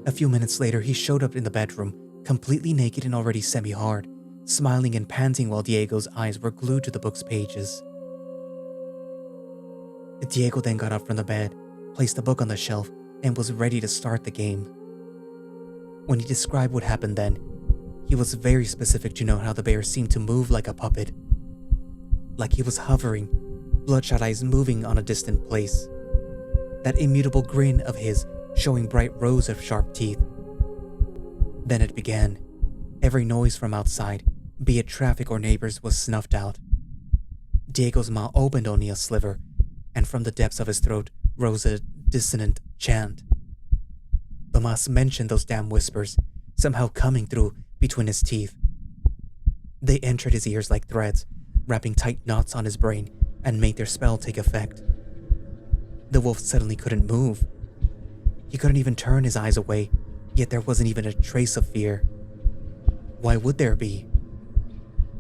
A few minutes later, he showed up in the bedroom, completely naked and already semi-hard, smiling and panting while Diego's eyes were glued to the book's pages. Diego then got up from the bed, placed the book on the shelf, and was ready to start the game. When he described what happened then, he was very specific to note how the bear seemed to move like a puppet. Like he was hovering, bloodshot eyes moving on a distant place. That immutable grin of his showing bright rows of sharp teeth. Then it began. Every noise from outside, be it traffic or neighbors, was snuffed out. Diego's mouth opened only a sliver, and from the depths of his throat rose a dissonant chant. Tomas mentioned those damn whispers, somehow coming through between his teeth. They entered his ears like threads, wrapping tight knots on his brain, and made their spell take effect. The wolf suddenly couldn't move. He couldn't even turn his eyes away, yet there wasn't even a trace of fear. Why would there be?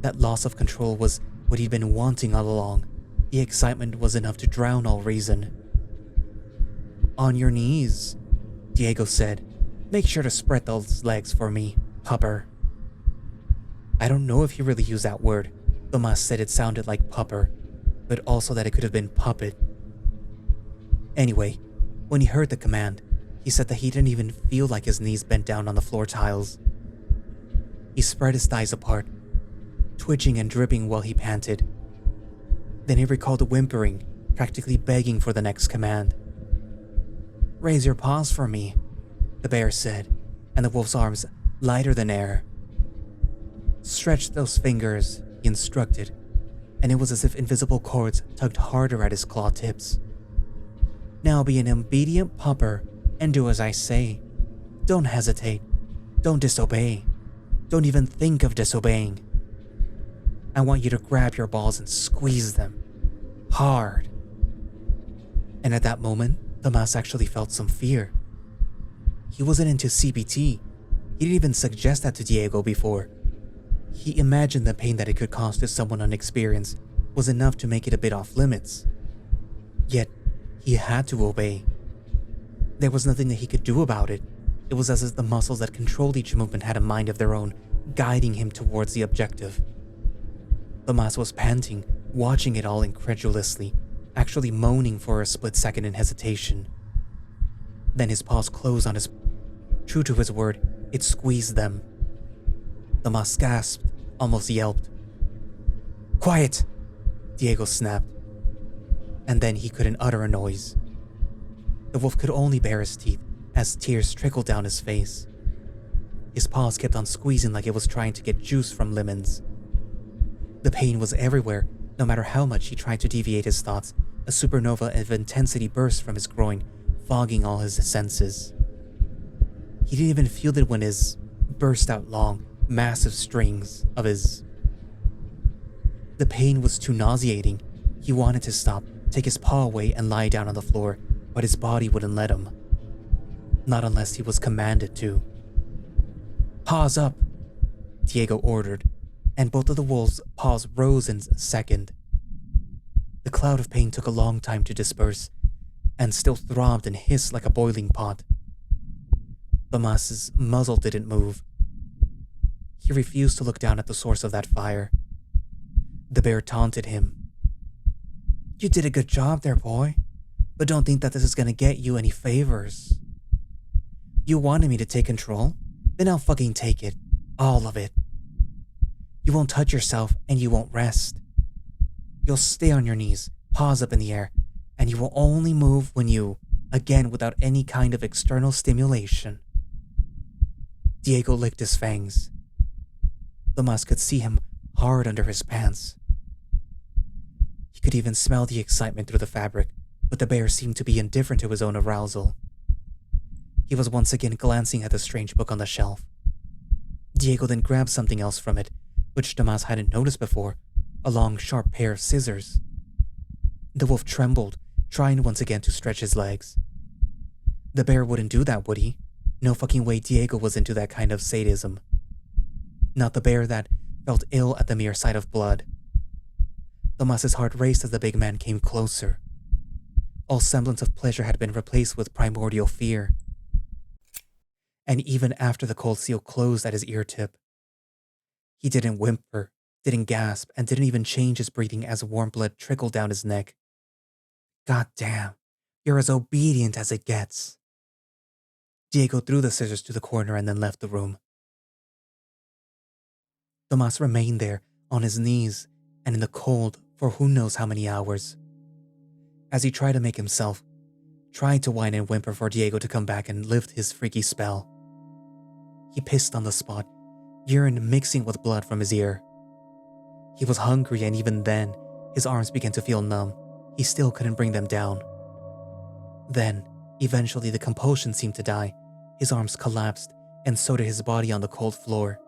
That loss of control was what he'd been wanting all along. The excitement was enough to drown all reason. "On your knees," Diego said. "Make sure to spread those legs for me, pupper." I don't know if he really used that word. Tomas said it sounded like pupper, but also that it could have been puppet. Anyway, when he heard the command, he said that he didn't even feel like his knees bent down on the floor tiles. He spread his thighs apart, twitching and dripping while he panted. Then he recalled whimpering, practically begging for the next command. "Raise your paws for me," the bear said, and the wolf's arms, lighter than air. "Stretch those fingers," he instructed, and it was as if invisible cords tugged harder at his claw tips. "Now be an obedient pupper and do as I say. Don't hesitate. Don't disobey. Don't even think of disobeying. I want you to grab your balls and squeeze them. Hard." And at that moment, Tomas actually felt some fear. He wasn't into CBT. He didn't even suggest that to Diego before. He imagined the pain that it could cause to someone unexperienced was enough to make it a bit off limits. Yet, he had to obey. There was nothing that he could do about it. It was as if the muscles that controlled each movement had a mind of their own, guiding him towards the objective. Tomas was panting, watching it all incredulously, actually moaning for a split second in hesitation. Then his paws closed on his... True to his word, it squeezed them. Tomas gasped, almost yelped. "Quiet!" Diego snapped. And then he couldn't utter a noise. The wolf could only bare his teeth as tears trickled down his face. His paws kept on squeezing like it was trying to get juice from lemons. The pain was everywhere, no matter how much he tried to deviate his thoughts. A supernova of intensity burst from his groin, fogging all his senses. He didn't even feel it when his burst out long, massive strings of his... The pain was too nauseating. He wanted to stop, take his paw away and lie down on the floor, but his body wouldn't let him. Not unless he was commanded to. "Paws up," Diego ordered, and both of the wolves' paws rose in a second. The cloud of pain took a long time to disperse, and still throbbed and hissed like a boiling pot. Tomas's muzzle didn't move. He refused to look down at the source of that fire. The bear taunted him. "You did a good job there, boy, but don't think that this is going to get you any favors. You wanted me to take control? Then I'll fucking take it. All of it. You won't touch yourself and you won't rest. You'll stay on your knees, paws up in the air, and you will only move when you, again without any kind of external stimulation." Diego licked his fangs. Tomas could see him hard under his pants. He could even smell the excitement through the fabric, but the bear seemed to be indifferent to his own arousal. He was once again glancing at the strange book on the shelf. Diego then grabbed something else from it, which Tomas hadn't noticed before, a long, sharp pair of scissors. The wolf trembled, trying once again to stretch his legs. The bear wouldn't do that, would he? No fucking way Diego was into that kind of sadism. Not the bear that felt ill at the mere sight of blood. Tomas's heart raced as the big man came closer. All semblance of pleasure had been replaced with primordial fear. And even after the cold seal closed at his ear tip, he didn't whimper, didn't gasp, and didn't even change his breathing as warm blood trickled down his neck. "God damn, you're as obedient as it gets." Diego threw the scissors to the corner and then left the room. Tomas remained there, on his knees, and in the cold for who knows how many hours. As he tried to make himself, tried to whine and whimper for Diego to come back and lift his freaky spell. He pissed on the spot, urine mixing with blood from his ear. He was hungry, and even then, His arms began to feel numb. He still couldn't bring them down. Then, eventually the compulsion seemed to die. His arms collapsed, and so did his body on the cold floor.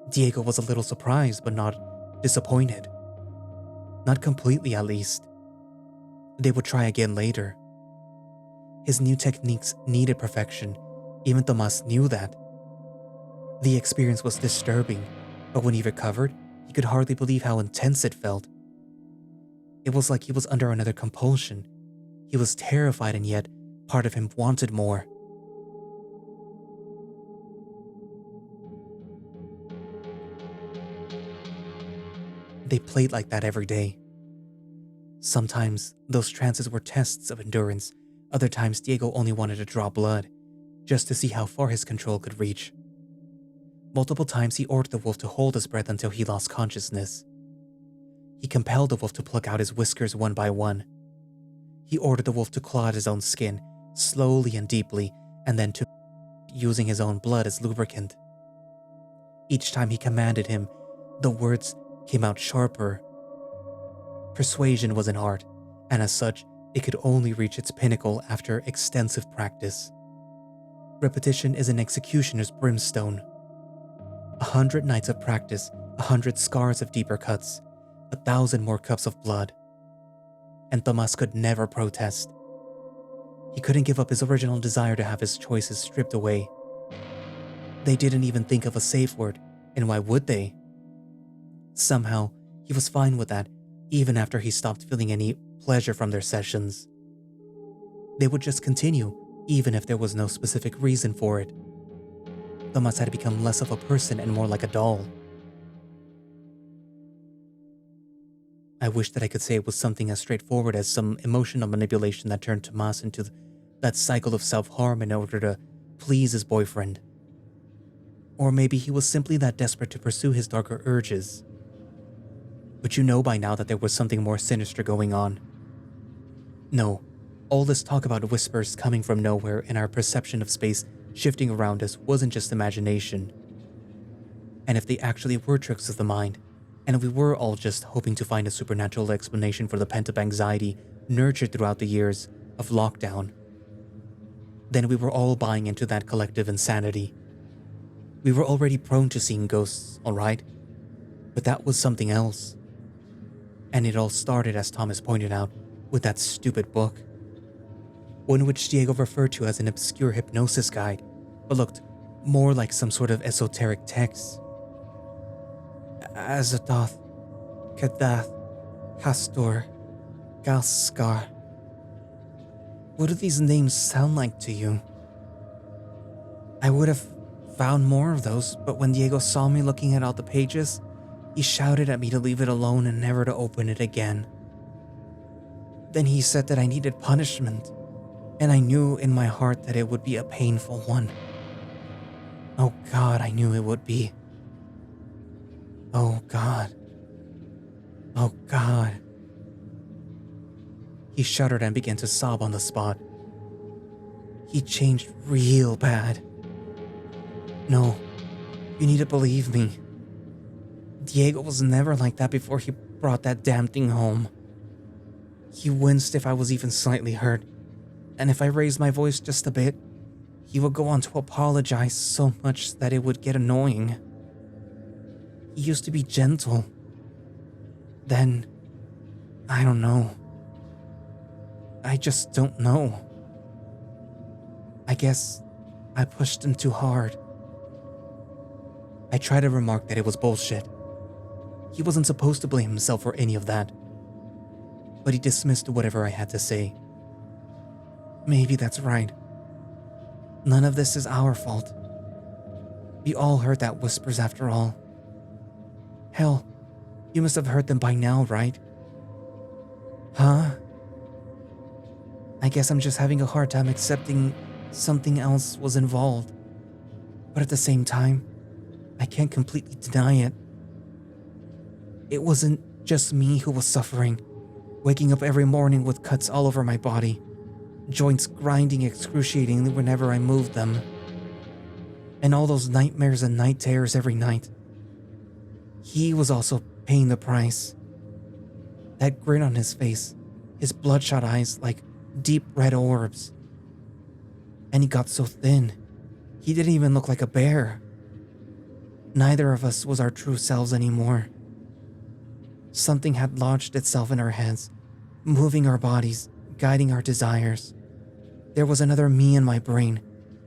Diego was a little surprised, but not disappointed. Not completely, at least. They would try again later. His new techniques needed perfection. Even Tomas knew that. The experience was disturbing, but when he recovered, he could hardly believe how intense it felt. It was like he was under another compulsion. He was terrified, and yet part of him wanted more. They played like that every day. Sometimes those trances were tests of endurance. Other times Diego only wanted to draw blood, just to see how far his control could reach. Multiple times he ordered the wolf to hold his breath until he lost consciousness. He compelled the wolf to pluck out his whiskers one by one. He ordered the wolf to claw at his own skin, slowly and deeply, and then to using his own blood as lubricant. Each time he commanded him, the words came out sharper. Persuasion was an art, and as such, it could only reach its pinnacle after extensive practice. Repetition is an executioner's brimstone. 100 nights of practice, 100 scars of deeper cuts, 1,000 more cups of blood. And Tomas could never protest. He couldn't give up his original desire to have his choices stripped away. They didn't even think of a safe word, and why would they? Somehow, he was fine with that, even after he stopped feeling any pleasure from their sessions. They would just continue, even if there was no specific reason for it. Tomas had become less of a person and more like a doll. I wish that I could say it was something as straightforward as some emotional manipulation that turned Tomas into that cycle of self-harm in order to please his boyfriend. Or maybe he was simply that desperate to pursue his darker urges. But you know by now that there was something more sinister going on. No, all this talk about whispers coming from nowhere and our perception of space shifting around us wasn't just imagination. And if they actually were tricks of the mind, and we were all just hoping to find a supernatural explanation for the pent-up anxiety nurtured throughout the years of lockdown, then we were all buying into that collective insanity. We were already prone to seeing ghosts, alright? But that was something else. And it all started, as Thomas pointed out, with that stupid book. One which Diego referred to as an obscure hypnosis guide, but looked more like some sort of esoteric text. Azathoth, Kadath, Hastor, Galskar. What do these names sound like to you? I would have found more of those, but when Diego saw me looking at all the pages, he shouted at me to leave it alone and never to open it again. Then he said that I needed punishment, and I knew in my heart that it would be a painful one. Oh God, I knew it would be. Oh God. Oh God. He shuddered and began to sob on the spot. He changed real bad. No, you need to believe me. Diego was never like that before he brought that damn thing home. He winced if I was even slightly hurt, and if I raised my voice just a bit, he would go on to apologize so much that it would get annoying. He used to be gentle. Then, I don't know. I just don't know. I guess I pushed him too hard. I tried to remark that it was bullshit. He wasn't supposed to blame himself for any of that. But he dismissed whatever I had to say. Maybe that's right. None of this is our fault. We all heard that whispers after all. Hell, you must have heard them by now, right? Huh? I guess I'm just having a hard time accepting something else was involved. But at the same time, I can't completely deny it. It wasn't just me who was suffering, waking up every morning with cuts all over my body, joints grinding excruciatingly whenever I moved them, and all those nightmares and night terrors every night. He was also paying the price. That grin on his face, his bloodshot eyes like deep red orbs. And he got so thin, he didn't even look like a bear. Neither of us was our true selves anymore. Something had lodged itself in our heads, moving our bodies, guiding our desires. There was another me in my brain,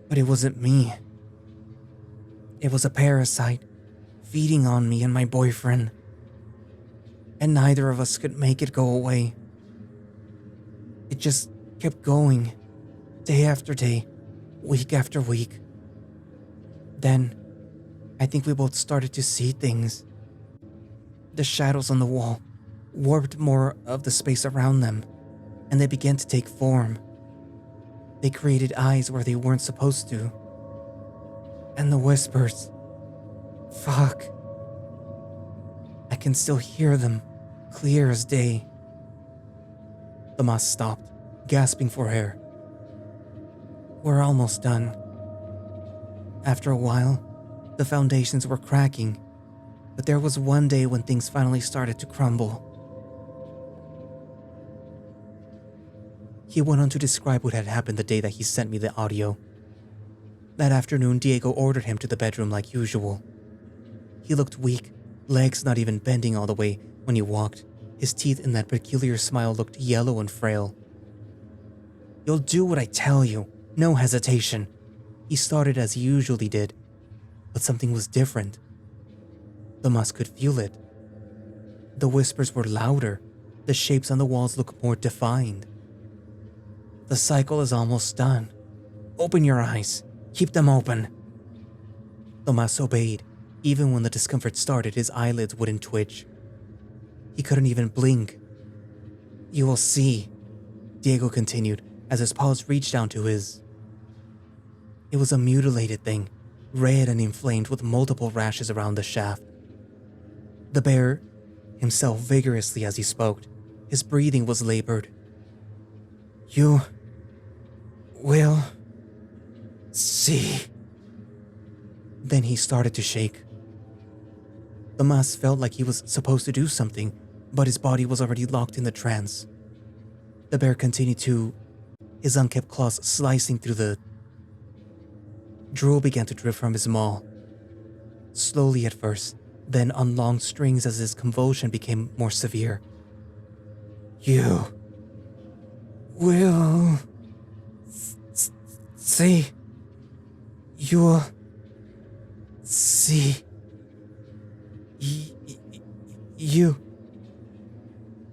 but it wasn't me. It was a parasite, feeding on me and my boyfriend. And neither of us could make it go away. It just kept going, day after day, week after week. Then, I think we both started to see things. The shadows on the wall warped more of the space around them, and they began to take form. They created eyes where they weren't supposed to. And the whispers. Fuck. I can still hear them, clear as day. Tomas stopped, gasping for air. We're almost done. After a while, the foundations were cracking, but there was one day when things finally started to crumble. He went on to describe what had happened the day that he sent me the audio. That afternoon, Diego ordered him to the bedroom like usual. He looked weak, legs not even bending all the way when he walked. His teeth in that peculiar smile looked yellow and frail. "You'll do what I tell you, no hesitation." He started as he usually did, but something was different. Tomas could feel it. The whispers were louder, the shapes on the walls looked more defined. "The cycle is almost done. Open your eyes, keep them open." Tomas obeyed. Even when the discomfort started, his eyelids wouldn't twitch. He couldn't even blink. "You will see," Diego continued as his paws reached down to his. It was a mutilated thing, red and inflamed with multiple rashes around the shaft. The bear himself vigorously as he spoke. His breathing was labored. "You will see." Then he started to shake. Tomas felt like he was supposed to do something, but his body was already locked in the trance. The bear continued to, his unkept claws slicing through the. Drool began to drip from his maw. Slowly at first, then on long strings as his convulsion became more severe. "You will see. You will see. You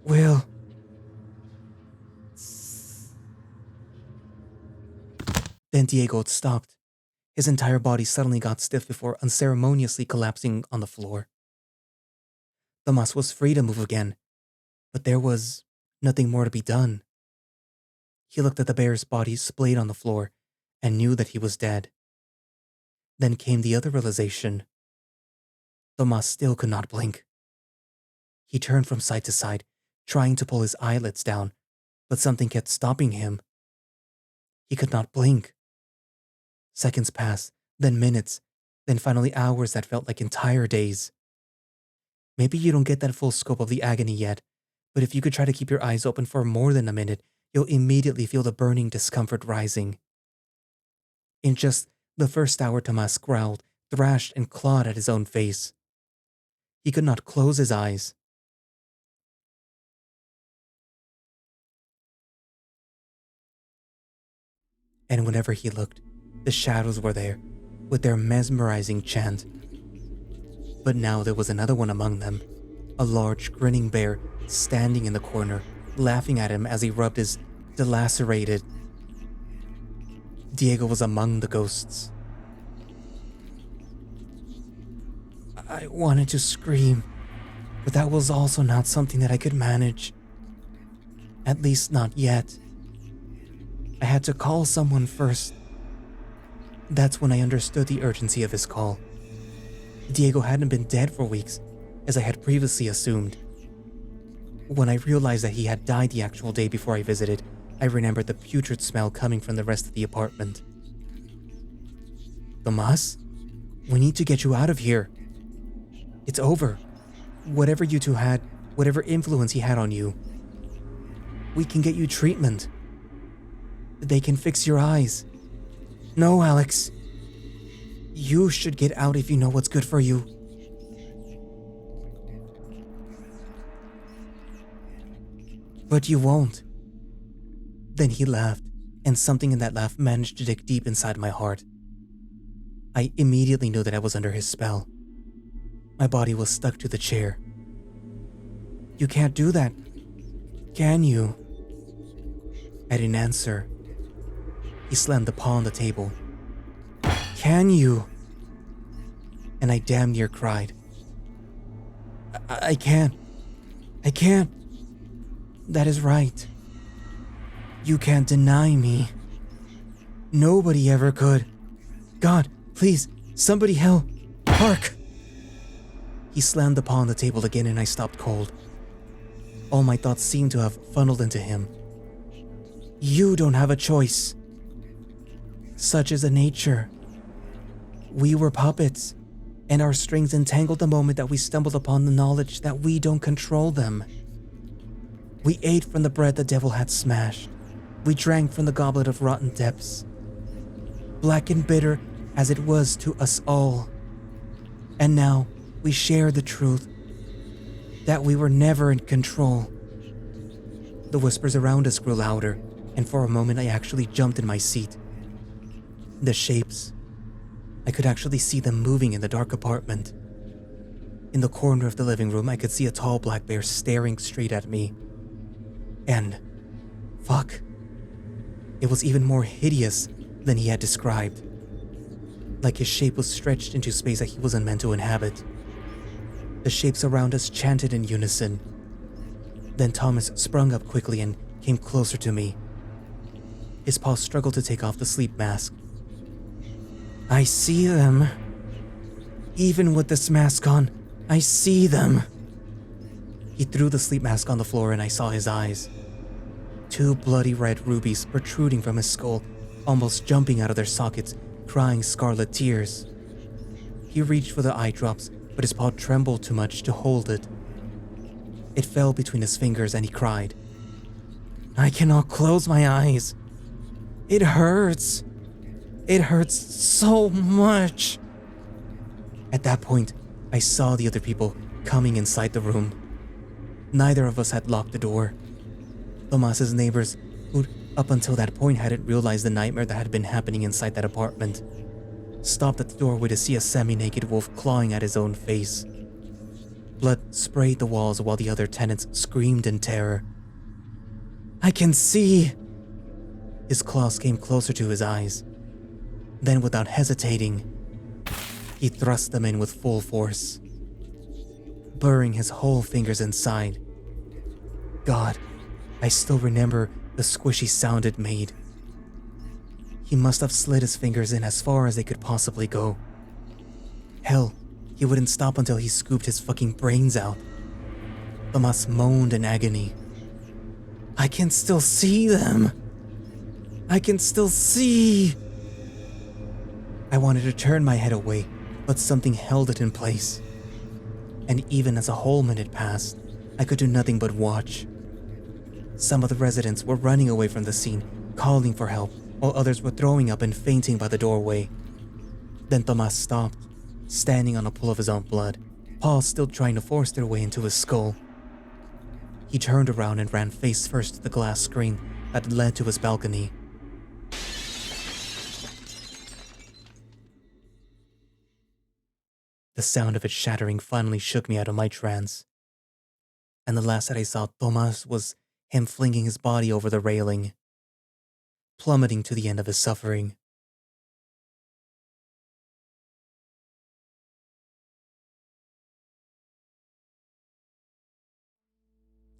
will." Then Diego stopped. His entire body suddenly got stiff before unceremoniously collapsing on the floor. Tomas was free to move again, but there was nothing more to be done. He looked at the bear's body splayed on the floor and knew that he was dead. Then came the other realization. Tomas still could not blink. He turned from side to side, trying to pull his eyelids down, but something kept stopping him. He could not blink. Seconds passed, then minutes, then finally hours that felt like entire days. Maybe you don't get that full scope of the agony yet, but if you could try to keep your eyes open for more than a minute, you'll immediately feel the burning discomfort rising. In just the first hour, Tomas growled, thrashed, and clawed at his own face. He could not close his eyes. And whenever he looked, the shadows were there, with their mesmerizing chant. But now there was another one among them, a large grinning bear standing in the corner, laughing at him as he rubbed his delacerated. Diego was among the ghosts. I wanted to scream, but that was also not something that I could manage. At least not yet. I had to call someone first. That's when I understood the urgency of his call. Diego hadn't been dead for weeks, as I had previously assumed. When I realized that he had died the actual day before I visited, I remembered the putrid smell coming from the rest of the apartment. "Tomas, we need to get you out of here. It's over. Whatever you two had whatever influence he had on you. We can get you treatment. They can fix your eyes. No, Alex. You should get out if you know what's good for you. But you won't. Then he laughed, and something in that laugh managed to dig deep inside my heart. I immediately knew that I was under his spell. My body was stuck to the chair. You can't do that, can you? I didn't answer. He slammed the paw on the table. Can you? And I damn near cried. I can't. I can't. That is right. You can't deny me. Nobody ever could. God, please, somebody help. Hark! He slammed the paw on the table again and I stopped cold. All my thoughts seemed to have funneled into him. You don't have a choice. Such is the nature. We were puppets, and our strings entangled the moment that we stumbled upon the knowledge that we don't control them. We ate from the bread the devil had smashed. We drank from the goblet of rotten depths. Black and bitter as it was to us all. And now we share the truth that we were never in control. The whispers around us grew louder, and for a moment I actually jumped in my seat. The shapes. I could actually see them moving in the dark apartment. In the corner of the living room, I could see a tall black bear staring straight at me. And, fuck, it was even more hideous than he had described. Like his shape was stretched into space that he wasn't meant to inhabit. The shapes around us chanted in unison. Then Tomas sprung up quickly and came closer to me. His paw struggled to take off the sleep mask. I see them. Even with this mask on, I see them. He threw the sleep mask on the floor and I saw his eyes. 2 bloody red rubies protruding from his skull, almost jumping out of their sockets, crying scarlet tears. He reached for the eye drops, but his paw trembled too much to hold it. It fell between his fingers and he cried. I cannot close my eyes. It hurts. It hurts so much. At that point, I saw the other people coming inside the room. Neither of us had locked the door. Tomas's neighbors, who up until that point hadn't realized the nightmare that had been happening inside that apartment, stopped at the doorway to see a semi-naked wolf clawing at his own face. Blood sprayed the walls while the other tenants screamed in terror. I can see! His claws came closer to his eyes. Then, without hesitating, he thrust them in with full force, burying his whole fingers inside. God, I still remember the squishy sound it made. He must have slid his fingers in as far as they could possibly go. Hell, he wouldn't stop until he scooped his fucking brains out. Tomas moaned in agony. I can still see them. I can still see. I wanted to turn my head away, but something held it in place. And even as a whole minute passed, I could do nothing but watch. Some of the residents were running away from the scene, calling for help, while others were throwing up and fainting by the doorway. Then Tomas stopped, standing on a pool of his own blood, paws still trying to force their way into his skull. He turned around and ran face first to the glass screen that led to his balcony. The sound of it shattering finally shook me out of my trance. And the last that I saw Tomas was him flinging his body over the railing, plummeting to the end of his suffering.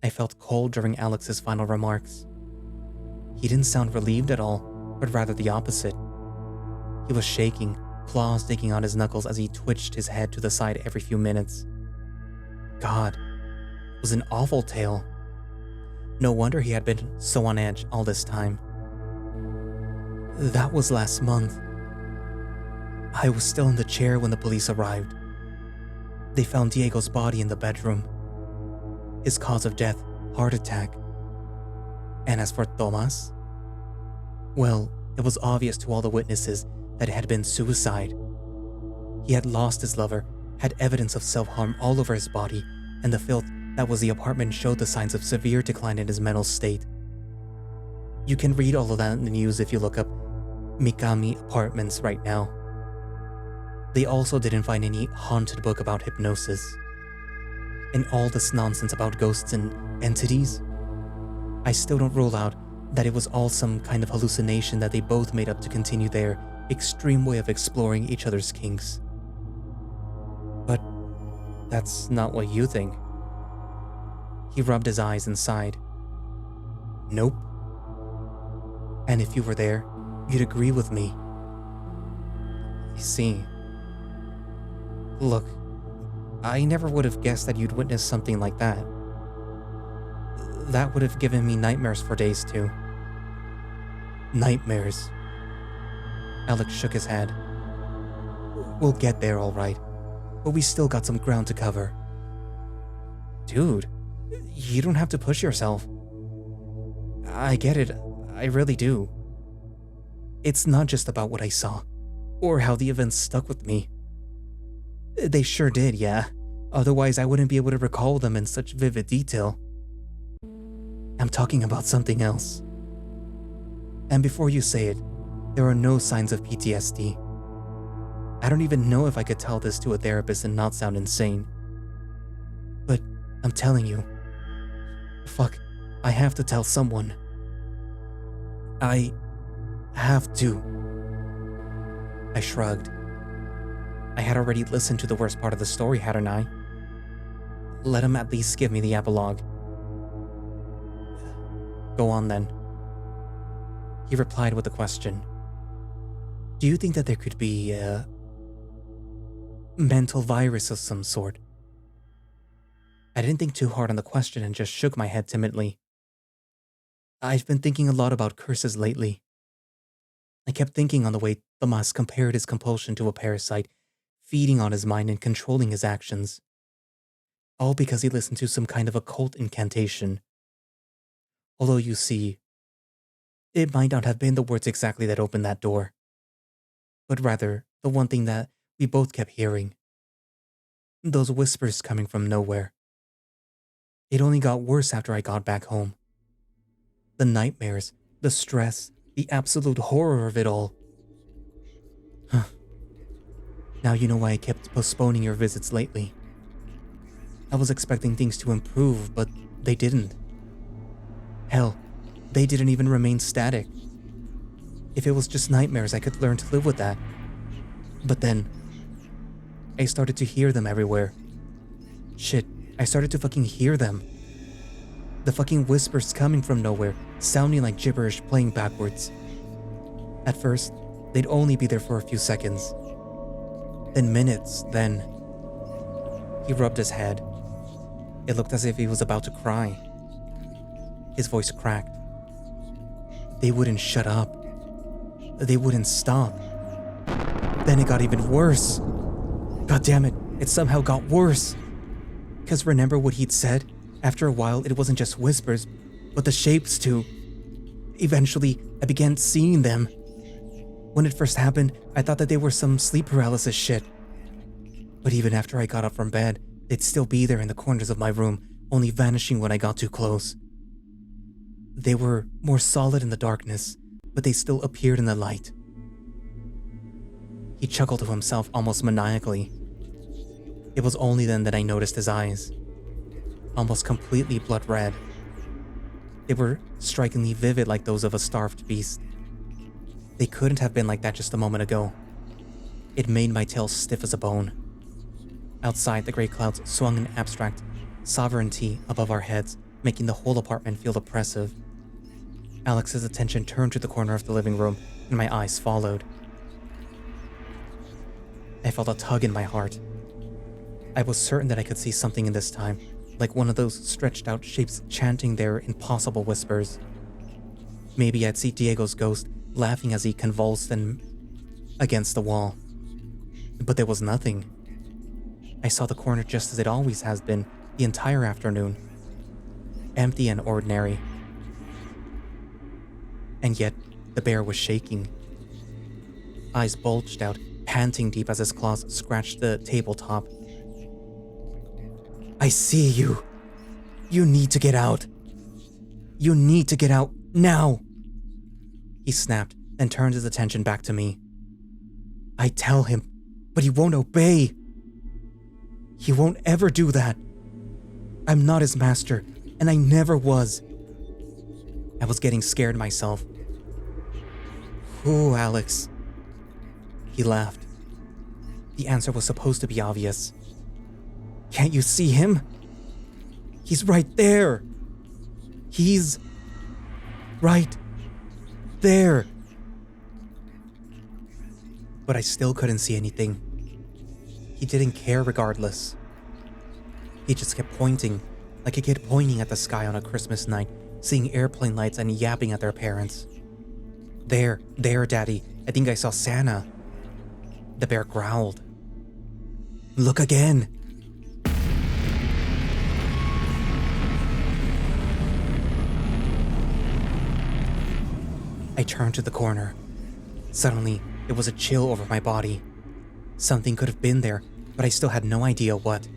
I felt cold during Alex's final remarks. He didn't sound relieved at all, but rather the opposite. He was shaking, claws digging on his knuckles as he twitched his head to the side every few minutes. God, it was an awful tale. No wonder he had been so on edge all this time. That was last month. I was still in the chair when the police arrived. They found Diego's body in the bedroom. His cause of death, heart attack. And as for Tomas, well, it was obvious to all the witnesses that it had been suicide. He had lost his lover, had evidence of self-harm all over his body, and the filth that was the apartment showed the signs of severe decline in his mental state. You can read all of that in the news if you look up Mikami apartments right now. They also didn't find any haunted book about hypnosis. And all this nonsense about ghosts and entities, I still don't rule out that it was all some kind of hallucination that they both made up to continue their extreme way of exploring each other's kinks. But that's not what you think. He rubbed his eyes and sighed. Nope. And if you were there, you'd agree with me. You see, look, I never would have guessed that you'd witness something like that. That would have given me nightmares for days too. Nightmares. Alex shook his head. We'll get there all right, but we still got some ground to cover. Dude, you don't have to push yourself. I get it, I really do. It's not just about what I saw, or how the events stuck with me. They sure did, yeah. Otherwise, I wouldn't be able to recall them in such vivid detail. I'm talking about something else. And before you say it, there are no signs of PTSD. I don't even know if I could tell this to a therapist and not sound insane. But I'm telling you. Fuck, I have to tell someone. I have to. I shrugged. I had already listened to the worst part of the story, hadn't I? Let him at least give me the epilogue. Go on then. He replied with a question. Do you think that there could be a mental virus of some sort? I didn't think too hard on the question and just shook my head timidly. I've been thinking a lot about curses lately. I kept thinking on the way Tomas compared his compulsion to a parasite, feeding on his mind and controlling his actions. All because he listened to some kind of occult incantation. Although you see, it might not have been the words exactly that opened that door, but rather the one thing that we both kept hearing. Those whispers coming from nowhere. It only got worse after I got back home. The nightmares, the stress, the absolute horror of it all. Now you know why I kept postponing your visits lately. I was expecting things to improve, but they didn't. Hell, they didn't even remain static. If it was just nightmares, I could learn to live with that. But then, I started to hear them everywhere. Shit, I started to fucking hear them. The fucking whispers coming from nowhere, sounding like gibberish playing backwards. At first, they'd only be there for a few seconds. Then minutes, then... He rubbed his head. It looked as if he was about to cry. His voice cracked. They wouldn't shut up. They wouldn't stop. Then it got even worse. God damn it, it somehow got worse. Because remember what he'd said? After a while, it wasn't just whispers, but the shapes too. Eventually, I began seeing them. When it first happened, I thought that they were some sleep paralysis shit. But even after I got up from bed, they'd still be there in the corners of my room, only vanishing when I got too close. They were more solid in the darkness, but they still appeared in the light. He chuckled to himself almost maniacally. It was only then that I noticed his eyes. Almost completely blood red. They were strikingly vivid like those of a starved beast. They couldn't have been like that just a moment ago. It made my tail stiff as a bone. Outside, the gray clouds swung in abstract sovereignty above our heads, making the whole apartment feel oppressive. Alex's attention turned to the corner of the living room, and my eyes followed. I felt a tug in my heart. I was certain that I could see something in this time, like one of those stretched out shapes chanting their impossible whispers. Maybe I'd see Diego's ghost laughing as he convulsed against the wall. But there was nothing. I saw the corner just as it always has been the entire afternoon, empty and ordinary. And yet, the bear was shaking. Eyes bulged out, panting deep as his claws scratched the tabletop. I see you. You need to get out. You need to get out now. He snapped, then turned his attention back to me. I tell him, but he won't obey. He won't ever do that. I'm not his master, and I never was. I was getting scared myself. Ooh, Alex. He laughed. The answer was supposed to be obvious. Can't you see him? He's right there. He's right there. But I still couldn't see anything. He didn't care regardless. He just kept pointing, like a kid pointing at the sky on a Christmas night, seeing airplane lights and yapping at their parents. There, Daddy, I think I saw Santa. The bear growled. Look again. I turned to the corner. Suddenly, it was a chill over my body. Something could have been there, but I still had no idea what.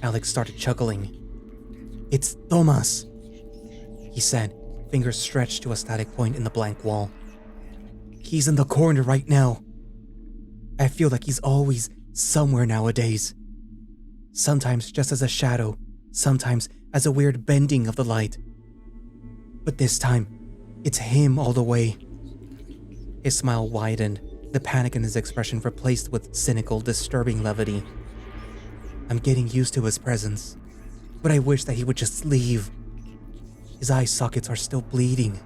Alex started chuckling. It's Tomas, he said, fingers stretched to a static point in the blank wall. He's in the corner right now. I feel like he's always somewhere nowadays. Sometimes just as a shadow, sometimes as a weird bending of the light. But this time, it's him all the way. His smile widened, the panic in his expression replaced with cynical, disturbing levity. I'm getting used to his presence, but I wish that he would just leave. His eye sockets are still bleeding,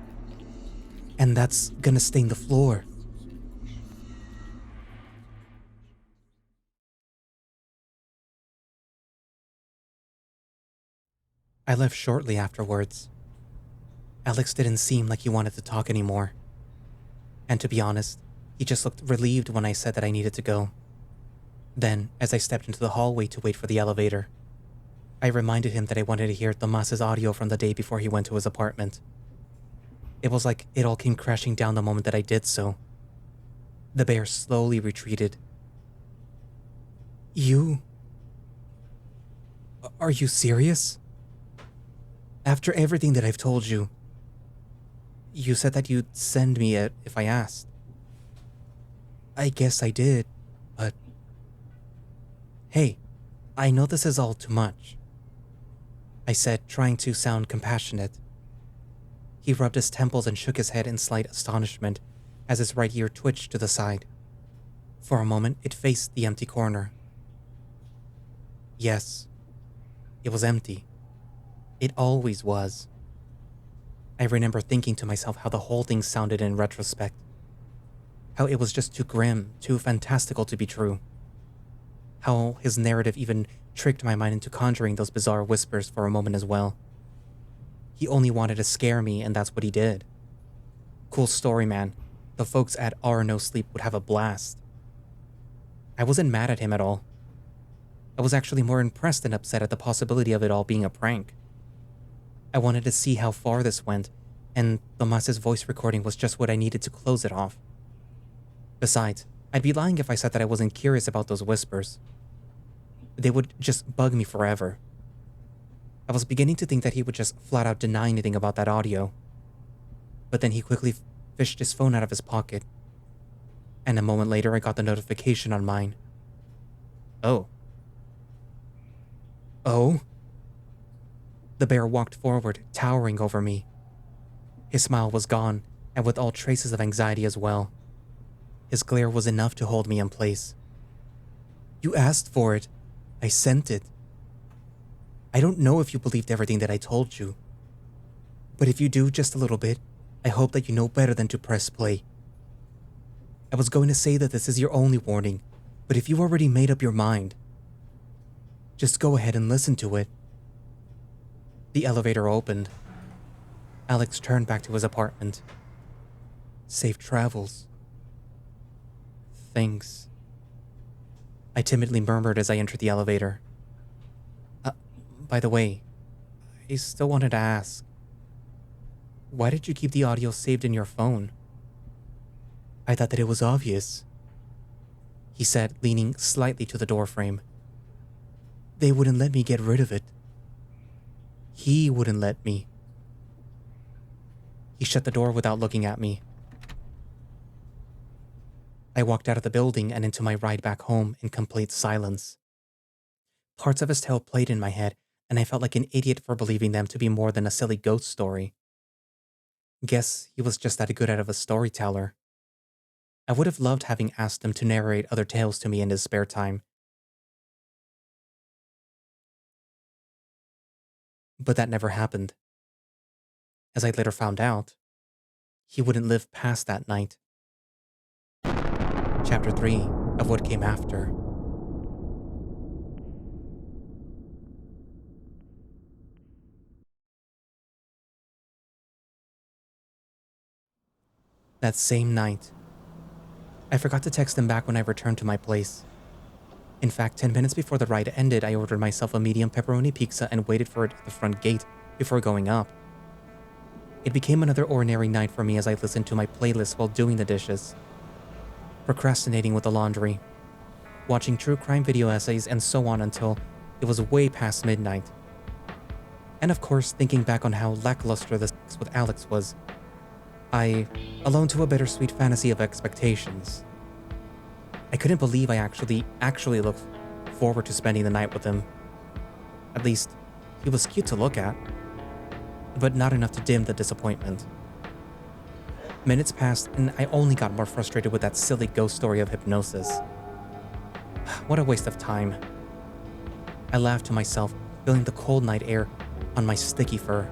and that's gonna stain the floor. I left shortly afterwards. Alex didn't seem like he wanted to talk anymore. And to be honest, he just looked relieved when I said that I needed to go. Then, as I stepped into the hallway to wait for the elevator, I reminded him that I wanted to hear Tomas's audio from the day before he went to his apartment. It was like it all came crashing down the moment that I did so. The bear slowly retreated. You? Are you serious? After everything that I've told you, you said that you'd send me it if I asked. I guess I did, but... Hey, I know this is all too much, I said, trying to sound compassionate. He rubbed his temples and shook his head in slight astonishment as his right ear twitched to the side. For a moment, it faced the empty corner. Yes, it was empty. It always was. I remember thinking to myself how the whole thing sounded in retrospect. How it was just too grim, too fantastical to be true. How his narrative even tricked my mind into conjuring those bizarre whispers for a moment as well. He only wanted to scare me, and that's what he did. Cool story, man. The folks at Our No Sleep would have a blast. I wasn't mad at him at all. I was actually more impressed and upset at the possibility of it all being a prank. I wanted to see how far this went, and Tomas's voice recording was just what I needed to close it off. Besides, I'd be lying if I said that I wasn't curious about those whispers. They would just bug me forever. I was beginning to think that he would just flat out deny anything about that audio. But then he quickly fished his phone out of his pocket. And a moment later I got the notification on mine. Oh. Oh? The bear walked forward, towering over me. His smile was gone, and with all traces of anxiety as well. His glare was enough to hold me in place. You asked for it. I sent it. I don't know if you believed everything that I told you. But if you do just a little bit, I hope that you know better than to press play. I was going to say that this is your only warning, but if you already made up your mind, just go ahead and listen to it. The elevator opened. Alex turned back to his apartment. Safe travels. Thanks. I timidly murmured as I entered the elevator. By the way, I still wanted to ask, why did you keep the audio saved in your phone? I thought that it was obvious, he said, leaning slightly to the doorframe. They wouldn't let me get rid of it. He wouldn't let me. He shut the door without looking at me. I walked out of the building and into my ride back home in complete silence. Parts of his tale played in my head, and I felt like an idiot for believing them to be more than a silly ghost story. Guess he was just that good of a storyteller. I would have loved having asked him to narrate other tales to me in his spare time. But that never happened. As I later found out, he wouldn't live past that night. Chapter 3 of What Came After. That same night, I forgot to text him back when I returned to my place. In fact, 10 minutes before the ride ended, I ordered myself a medium pepperoni pizza and waited for it at the front gate before going up. It became another ordinary night for me as I listened to my playlist while doing the dishes, procrastinating with the laundry, watching true crime video essays, and so on until it was way past midnight. And of course, thinking back on how lackluster the sex with Alex was, I, alone to a bittersweet fantasy of expectations. I couldn't believe I actually looked forward to spending the night with him. At least, he was cute to look at, but not enough to dim the disappointment. Minutes passed, and I only got more frustrated with that silly ghost story of hypnosis. What a waste of time. I laughed to myself, feeling the cold night air on my sticky fur.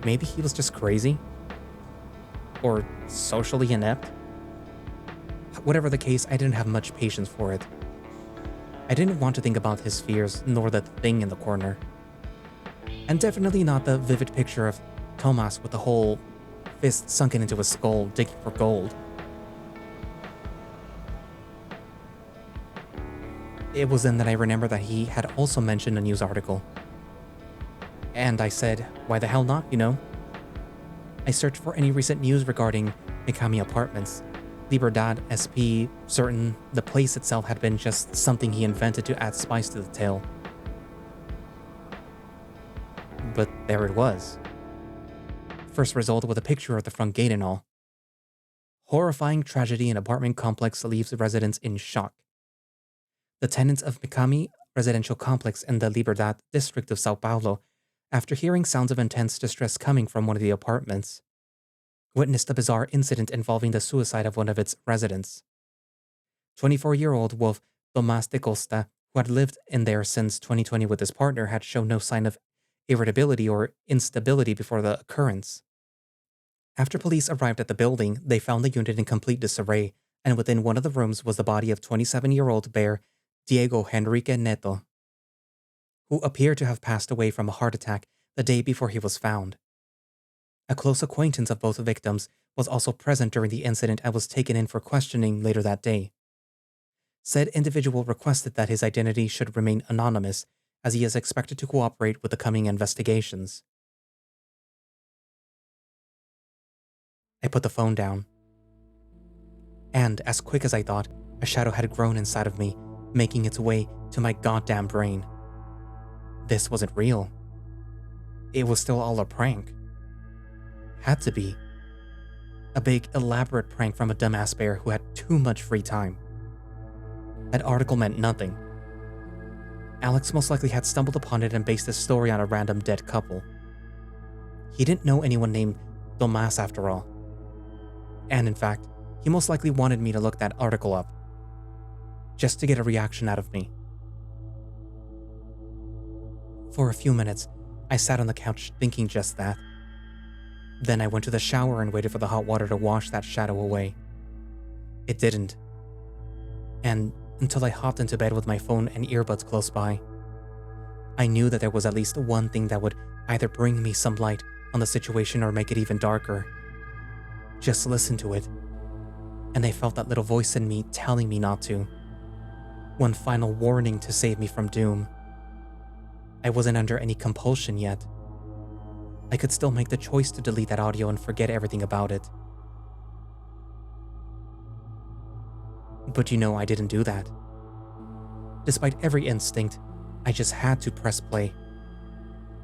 Maybe he was just crazy? Or socially inept? Whatever the case, I didn't have much patience for it. I didn't want to think about his fears, nor the thing in the corner. And definitely not the vivid picture of Tomas with the whole fist sunken into his skull, digging for gold. It was then that I remembered that he had also mentioned a news article. And I said, why the hell not, you know? I searched for any recent news regarding Mikami Apartments. Libertad, SP, certain the place itself had been just something he invented to add spice to the tale. But there it was. First result with a picture of the front gate and all. Horrifying tragedy in apartment complex leaves residents in shock. The tenants of Mikami residential complex in the Libertad district of São Paulo, after hearing sounds of intense distress coming from one of the apartments, witnessed a bizarre incident involving the suicide of one of its residents. 24-year-old Wolf Tomas de Costa, who had lived in there since 2020 with his partner, had shown no sign of irritability or instability before the occurrence. After police arrived at the building, they found the unit in complete disarray, and within one of the rooms was the body of 27-year-old bear Diego Henrique Neto, who appeared to have passed away from a heart attack the day before he was found. A close acquaintance of both victims was also present during the incident and was taken in for questioning later that day. Said individual requested that his identity should remain anonymous, as he is expected to cooperate with the coming investigations. I put the phone down. And, as quick as I thought, a shadow had grown inside of me, making its way to my goddamn brain. This wasn't real. It was still all a prank. Had to be. A big, elaborate prank from a dumbass bear who had too much free time. That article meant nothing. Alex most likely had stumbled upon it and based his story on a random dead couple. He didn't know anyone named Tomas after all. And in fact, he most likely wanted me to look that article up, just to get a reaction out of me. For a few minutes, I sat on the couch thinking just that. Then I went to the shower and waited for the hot water to wash that shadow away. It didn't. And until I hopped into bed with my phone and earbuds close by, I knew that there was at least one thing that would either bring me some light on the situation or make it even darker. Just listen to it. And I felt that little voice in me telling me not to. One final warning to save me from doom. I wasn't under any compulsion yet. I could still make the choice to delete that audio and forget everything about it. But I didn't do that. Despite every instinct, I just had to press play.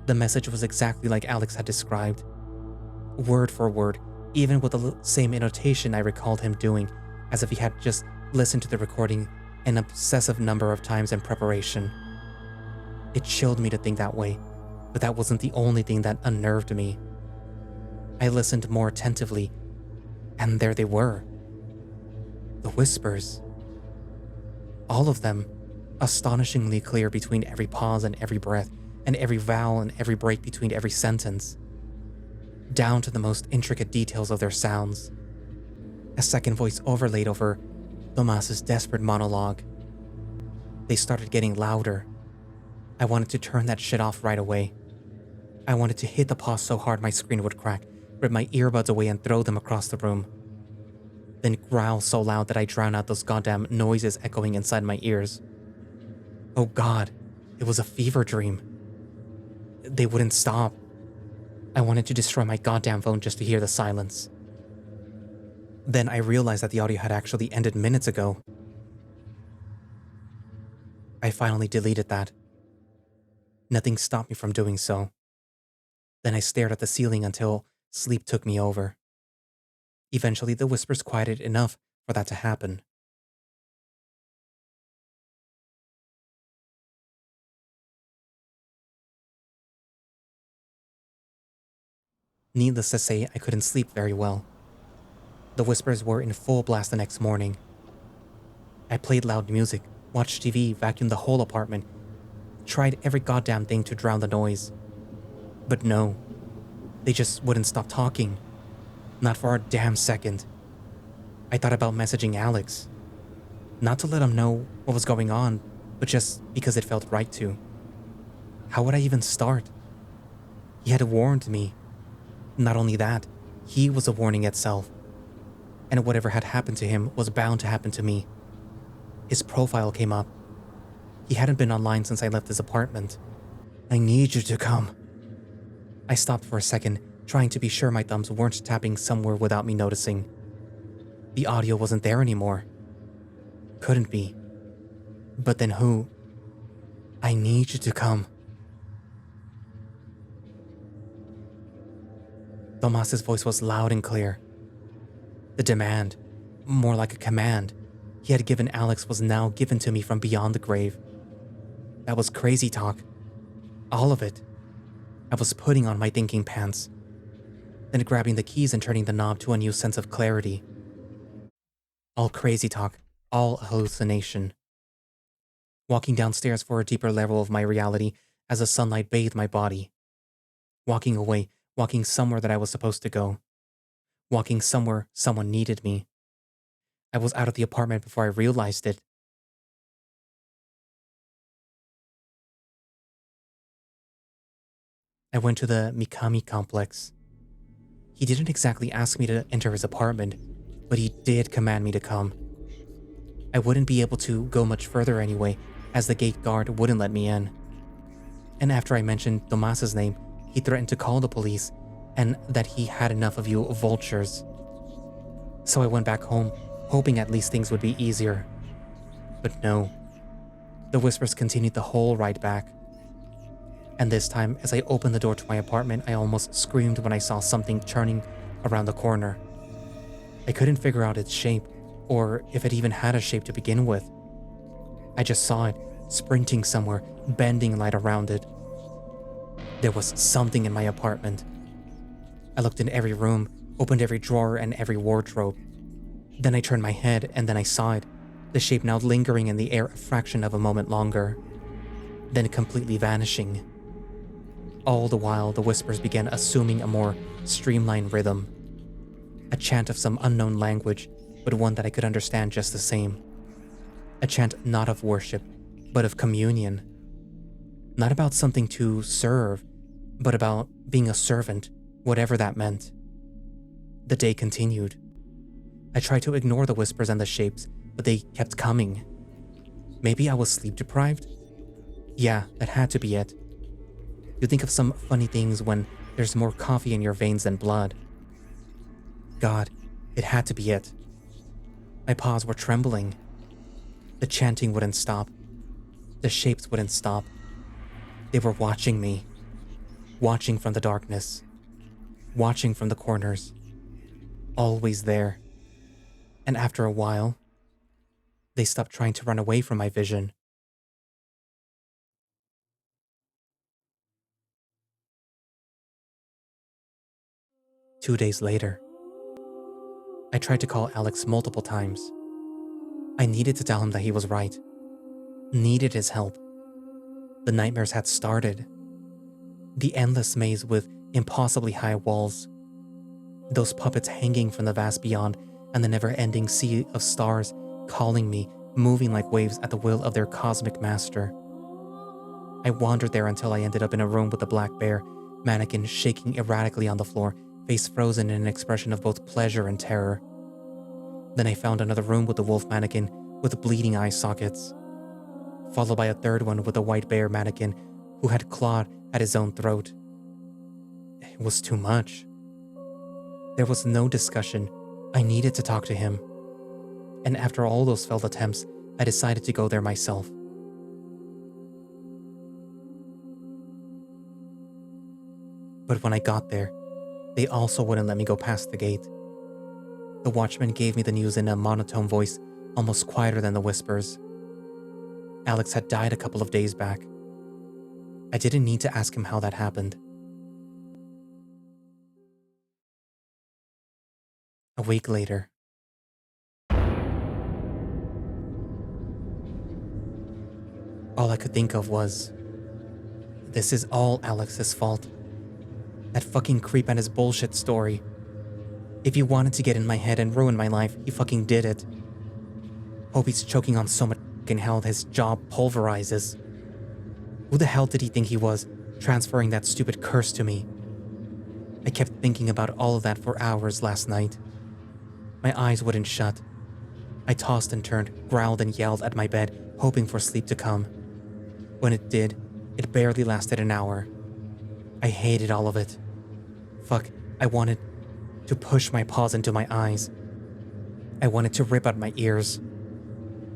The message was exactly like Alex had described. Word for word, even with the same intonation I recalled him doing, as if he had just listened to the recording an obsessive number of times in preparation. It chilled me to think that way, but that wasn't the only thing that unnerved me. I listened more attentively, and there they were. The whispers. All of them, astonishingly clear between every pause and every breath, and every vowel and every break between every sentence, down to the most intricate details of their sounds. A second voice overlaid over Tomas's desperate monologue. They started getting louder. I wanted to turn that shit off right away. I wanted to hit the pause so hard my screen would crack, rip my earbuds away and throw them across the room. Then growl so loud that I drown out those goddamn noises echoing inside my ears. Oh God, it was a fever dream. They wouldn't stop. I wanted to destroy my goddamn phone just to hear the silence. Then I realized that the audio had actually ended minutes ago. I finally deleted that. Nothing stopped me from doing so. Then I stared at the ceiling until sleep took me over. Eventually, the whispers quieted enough for that to happen. Needless to say, I couldn't sleep very well. The whispers were in full blast the next morning. I played loud music, watched TV, vacuumed the whole apartment, tried every goddamn thing to drown the noise. But no, they just wouldn't stop talking. Not for a damn second. I thought about messaging Alex. Not to let him know what was going on, but just because it felt right to. How would I even start? He had warned me. Not only that, he was a warning itself. And whatever had happened to him was bound to happen to me. His profile came up. He hadn't been online since I left his apartment. I need you to come. I stopped for a second, trying to be sure my thumbs weren't tapping somewhere without me noticing. The audio wasn't there anymore. Couldn't be. But then who? I need you to come. Tomas's voice was loud and clear. The demand, more like a command, he had given Alex was now given to me from beyond the grave. That was crazy talk. All of it. I was putting on my thinking pants, then grabbing the keys and turning the knob to a new sense of clarity. All crazy talk, all a hallucination. Walking downstairs for a deeper level of my reality as the sunlight bathed my body. Walking away, walking somewhere that I was supposed to go. Walking somewhere someone needed me. I was out of the apartment before I realized it. I went to the Mikami complex. He didn't exactly ask me to enter his apartment, but he did command me to come. I wouldn't be able to go much further anyway, as the gate guard wouldn't let me in. And after I mentioned Tomas's name, he threatened to call the police, and that he had enough of you vultures. So I went back home, hoping at least things would be easier. But no. The whispers continued the whole ride back. And this time, as I opened the door to my apartment, I almost screamed when I saw something turning around the corner. I couldn't figure out its shape, or if it even had a shape to begin with. I just saw it, sprinting somewhere, bending light around it. There was something in my apartment. I looked in every room, opened every drawer and every wardrobe. Then I turned my head and then I saw it, the shape now lingering in the air a fraction of a moment longer, then completely vanishing. All the while, the whispers began assuming a more streamlined rhythm. A chant of some unknown language, but one that I could understand just the same. A chant not of worship, but of communion. Not about something to serve, but about being a servant, whatever that meant. The day continued. I tried to ignore the whispers and the shapes, but they kept coming. Maybe I was sleep deprived? Yeah, that had to be it. You think of some funny things when there's more coffee in your veins than blood. God, it had to be it. My paws were trembling. The chanting wouldn't stop. The shapes wouldn't stop. They were watching me. Watching from the darkness. Watching from the corners. Always there. And after a while, they stopped trying to run away from my vision. Two days later, I tried to call Alex multiple times. I needed to tell him that he was right. Needed his help. The nightmares had started. The endless maze with impossibly high walls. Those puppets hanging from the vast beyond and the never-ending sea of stars calling me, moving like waves at the will of their cosmic master. I wandered there until I ended up in a room with a black bear mannequin shaking erratically on the floor, face frozen in an expression of both pleasure and terror. Then I found another room with a wolf mannequin with bleeding eye sockets, followed by a third one with a white bear mannequin who had clawed at his own throat. It was too much. There was no discussion. I needed to talk to him. And after all those failed attempts, I decided to go there myself. But when I got there, they also wouldn't let me go past the gate. The watchman gave me the news in a monotone voice, almost quieter than the whispers. Alex had died a couple of days back. I didn't need to ask him how that happened. A week later. All I could think of was, this is all Alex's fault. That fucking creep and his bullshit story. If he wanted to get in my head and ruin my life, he fucking did it. Hope he's choking on so much fucking hell his jaw pulverizes. Who the hell did he think he was, transferring that stupid curse to me? I kept thinking about all of that for hours last night. My eyes wouldn't shut. I tossed and turned, growled and yelled at my bed, hoping for sleep to come. When it did, it barely lasted an hour. I hated all of it. Fuck, I wanted to push my paws into my eyes. I wanted to rip out my ears.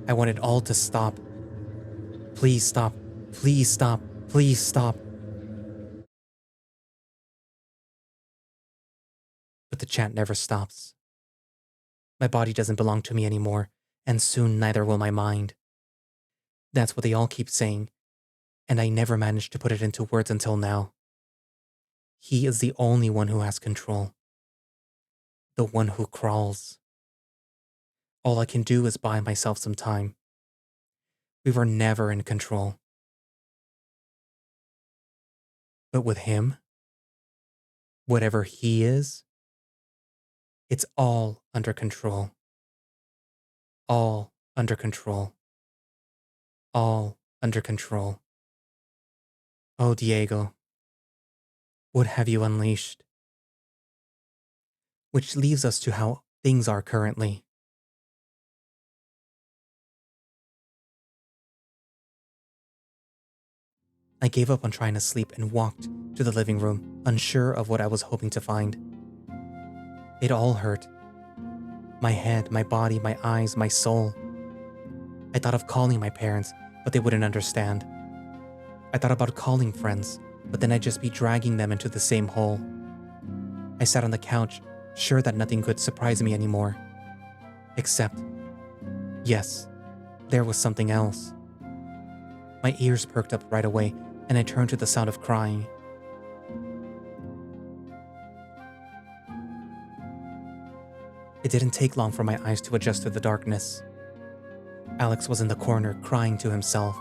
I wanted all to stop. Please stop. Please stop. Please stop. But the chant never stops. My body doesn't belong to me anymore, and soon neither will my mind. That's what they all keep saying, and I never managed to put it into words until now. He is the only one who has control. The one who crawls. All I can do is buy myself some time. We were never in control. But with him, whatever he is, it's all under control. All under control. All under control. Oh, Diego, what have you unleashed? Which leaves us to how things are currently. I gave up on trying to sleep and walked to the living room, unsure of what I was hoping to find. It all hurt. My head, my body, my eyes, my soul. I thought of calling my parents, but they wouldn't understand. I thought about calling friends, but then I'd just be dragging them into the same hole. I sat on the couch, sure that nothing could surprise me anymore. Except, yes, there was something else. My ears perked up right away, and I turned to the sound of crying. It didn't take long for my eyes to adjust to the darkness. Alex was in the corner, crying to himself.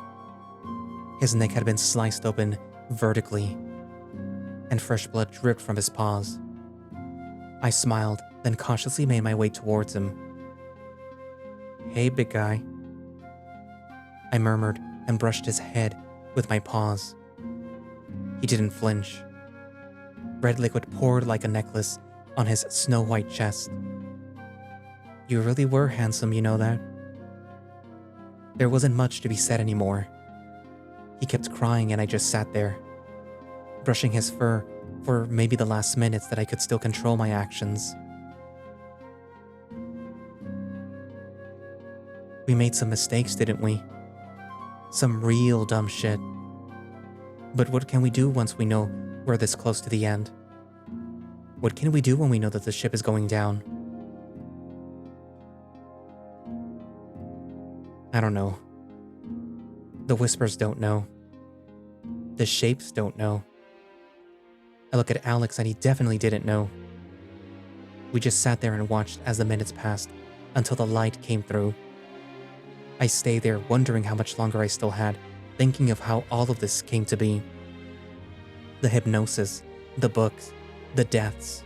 His neck had been sliced open vertically, and fresh blood dripped from his paws. I smiled, then cautiously made my way towards him. "Hey, big guy," I murmured and brushed his head with my paws. He didn't flinch. Red liquid poured like a necklace on his snow-white chest. "You really were handsome, you know that?" There wasn't much to be said anymore. He kept crying and I just sat there. brushing his fur for maybe the last minutes that I could still control my actions. We made some mistakes, didn't we? Some real dumb shit. But what can we do once we know we're this close to the end? What can we do when we know that the ship is going down? I don't know. The whispers don't know. The shapes don't know. I look at Alex and he definitely didn't know. We just sat there and watched as the minutes passed until the light came through. I stayed there wondering how much longer I still had, thinking of how all of this came to be. The hypnosis, the books, the deaths.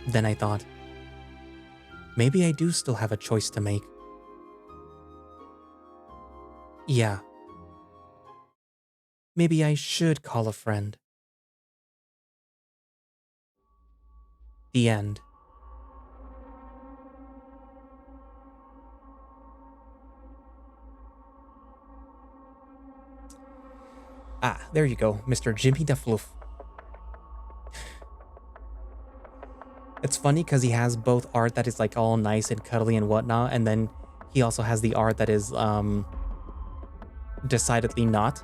Then I thought, maybe I do still have a choice to make. Yeah. Maybe I should call a friend. The end. Ah, there you go, MrJimmyDaFloof. It's funny because he has both art that is like all nice and cuddly and whatnot, and then he also has the art that is decidedly not.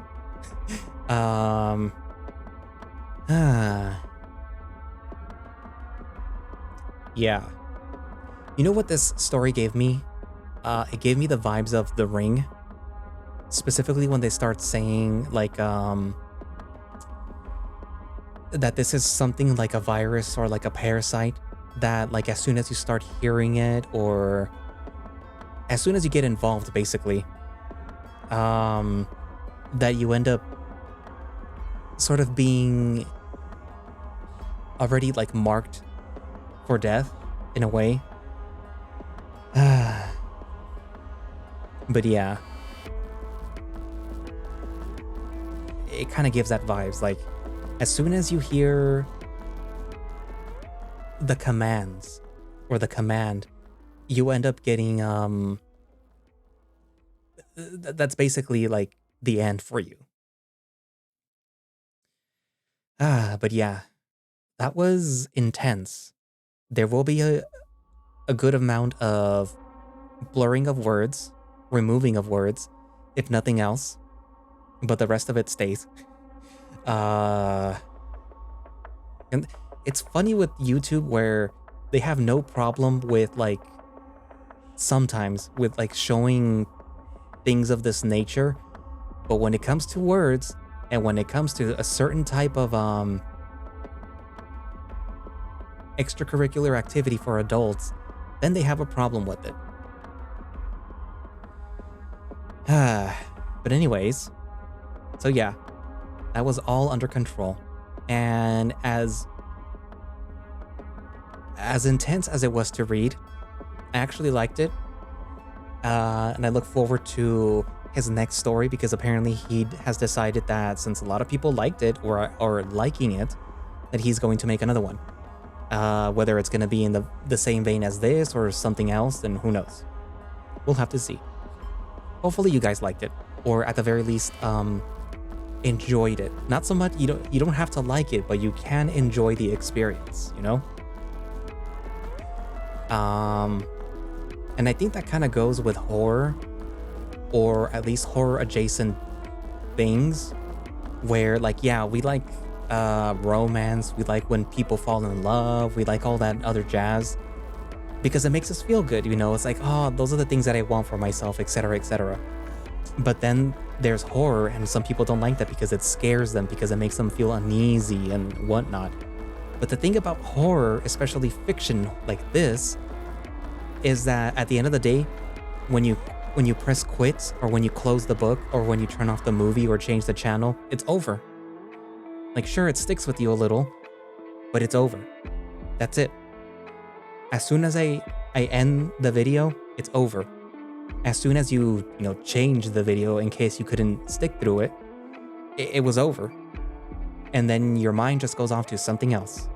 Yeah. You know what this story gave me? It gave me the vibes of The Ring. Specifically when they start saying like that this is something like a virus or like a parasite that like as soon as you start hearing it or as soon as you get involved basically, that you end up sort of being already like marked for death in a way. But yeah. It kind of gives that vibes, like as soon as you hear the commands or the command, you end up getting that's basically like the end for you. But yeah, that was intense. There will be a good amount of blurring of words, removing of words, if nothing else, but the rest of it stays. And it's funny with YouTube where they have no problem with like sometimes with like showing things of this nature, but when it comes to words and when it comes to a certain type of extracurricular activity for adults, then they have a problem with it. But anyways, so yeah, that was all under control. And as intense as it was to read, I actually liked it. And I look forward to his next story because apparently he has decided that since a lot of people liked it or are liking it, that he's going to make another one. Whether it's going to be in the same vein as this or something else, then who knows? We'll have to see. Hopefully you guys liked it, or at the very least, enjoyed it. Not so much, you don't have to like it, but you can enjoy the experience, you know? And I think that kind of goes with horror, or at least horror adjacent things, where like, yeah, we like romance, we like when people fall in love, we like all that other jazz, because it makes us feel good, you know? It's like, oh, those are the things that I want for myself, etc., etc. But then there's horror, and some people don't like that because it scares them, because it makes them feel uneasy and whatnot. But the thing about horror, especially fiction like this, is that at the end of the day, when you press quit, or when you close the book, or when you turn off the movie or change the channel, it's over. Like, sure, it sticks with you a little, but it's over. That's it. As soon as I end the video, it's over. As soon as you change the video in case you couldn't stick through it, it was over. And then your mind just goes off to something else.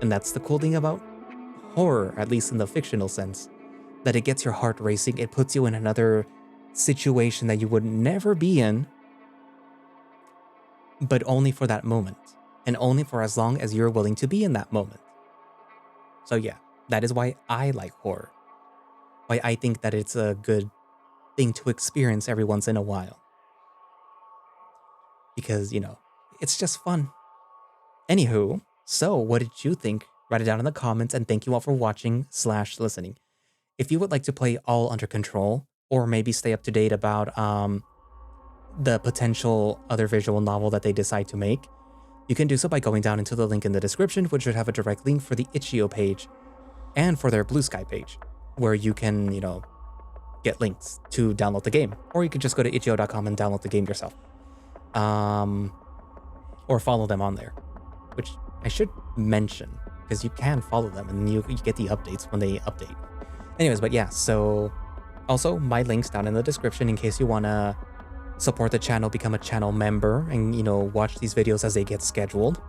And that's the cool thing about horror, at least in the fictional sense, that it gets your heart racing. It puts you in another situation that you would never be in but only for that moment, and only for as long as you're willing to be in that moment. So yeah, that is why I like horror. Why I think that it's a good thing to experience every once in a while. Because, you know, it's just fun. Anywho, so what did you think? Write it down in the comments, and thank you all for watching/listening. If you would like to play All Under Control, or maybe stay up to date about the potential other visual novel that they decide to make, you can do so by going down into the link in the description, which should have a direct link for the itch.io page and for their Bluesky page, where you can, you know, get links to download the game. Or you could just go to itch.io.com and download the game yourself. Or follow them on there, which I should mention, because you can follow them and you get the updates when they update. Anyways, but yeah, so also my link's down in the description in case you want to support the channel, become a channel member, and, you know, watch these videos as they get scheduled.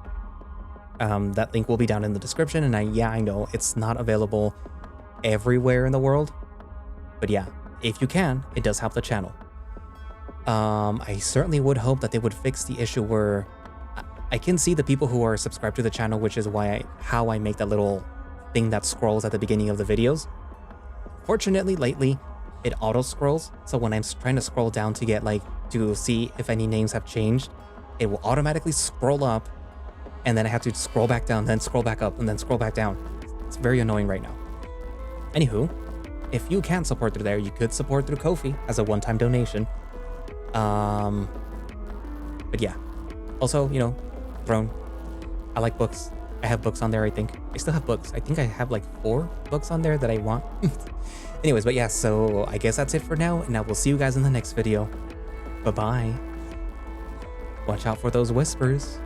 That link will be down in the description, and I know it's not available everywhere in the world, but yeah, if you can, it does help the channel. I certainly would hope that they would fix the issue where I can see the people who are subscribed to the channel, which is how I make that little thing that scrolls at the beginning of the videos. Fortunately, lately, it auto scrolls, so when I'm trying to scroll down to get to see if any names have changed, it will automatically scroll up, and then I have to scroll back down, then scroll back up, and then scroll back down. It's very annoying right now. Anywho, if you can support through there, you could support through Ko-fi as a one-time donation. But yeah, also, you know, Throne. I like books. I have books on there, I think. I still have books. I think I have 4 books on there that I want. Anyways, but yeah, so I guess that's it for now, and I will see you guys in the next video. Bye-bye. Watch out for those whispers.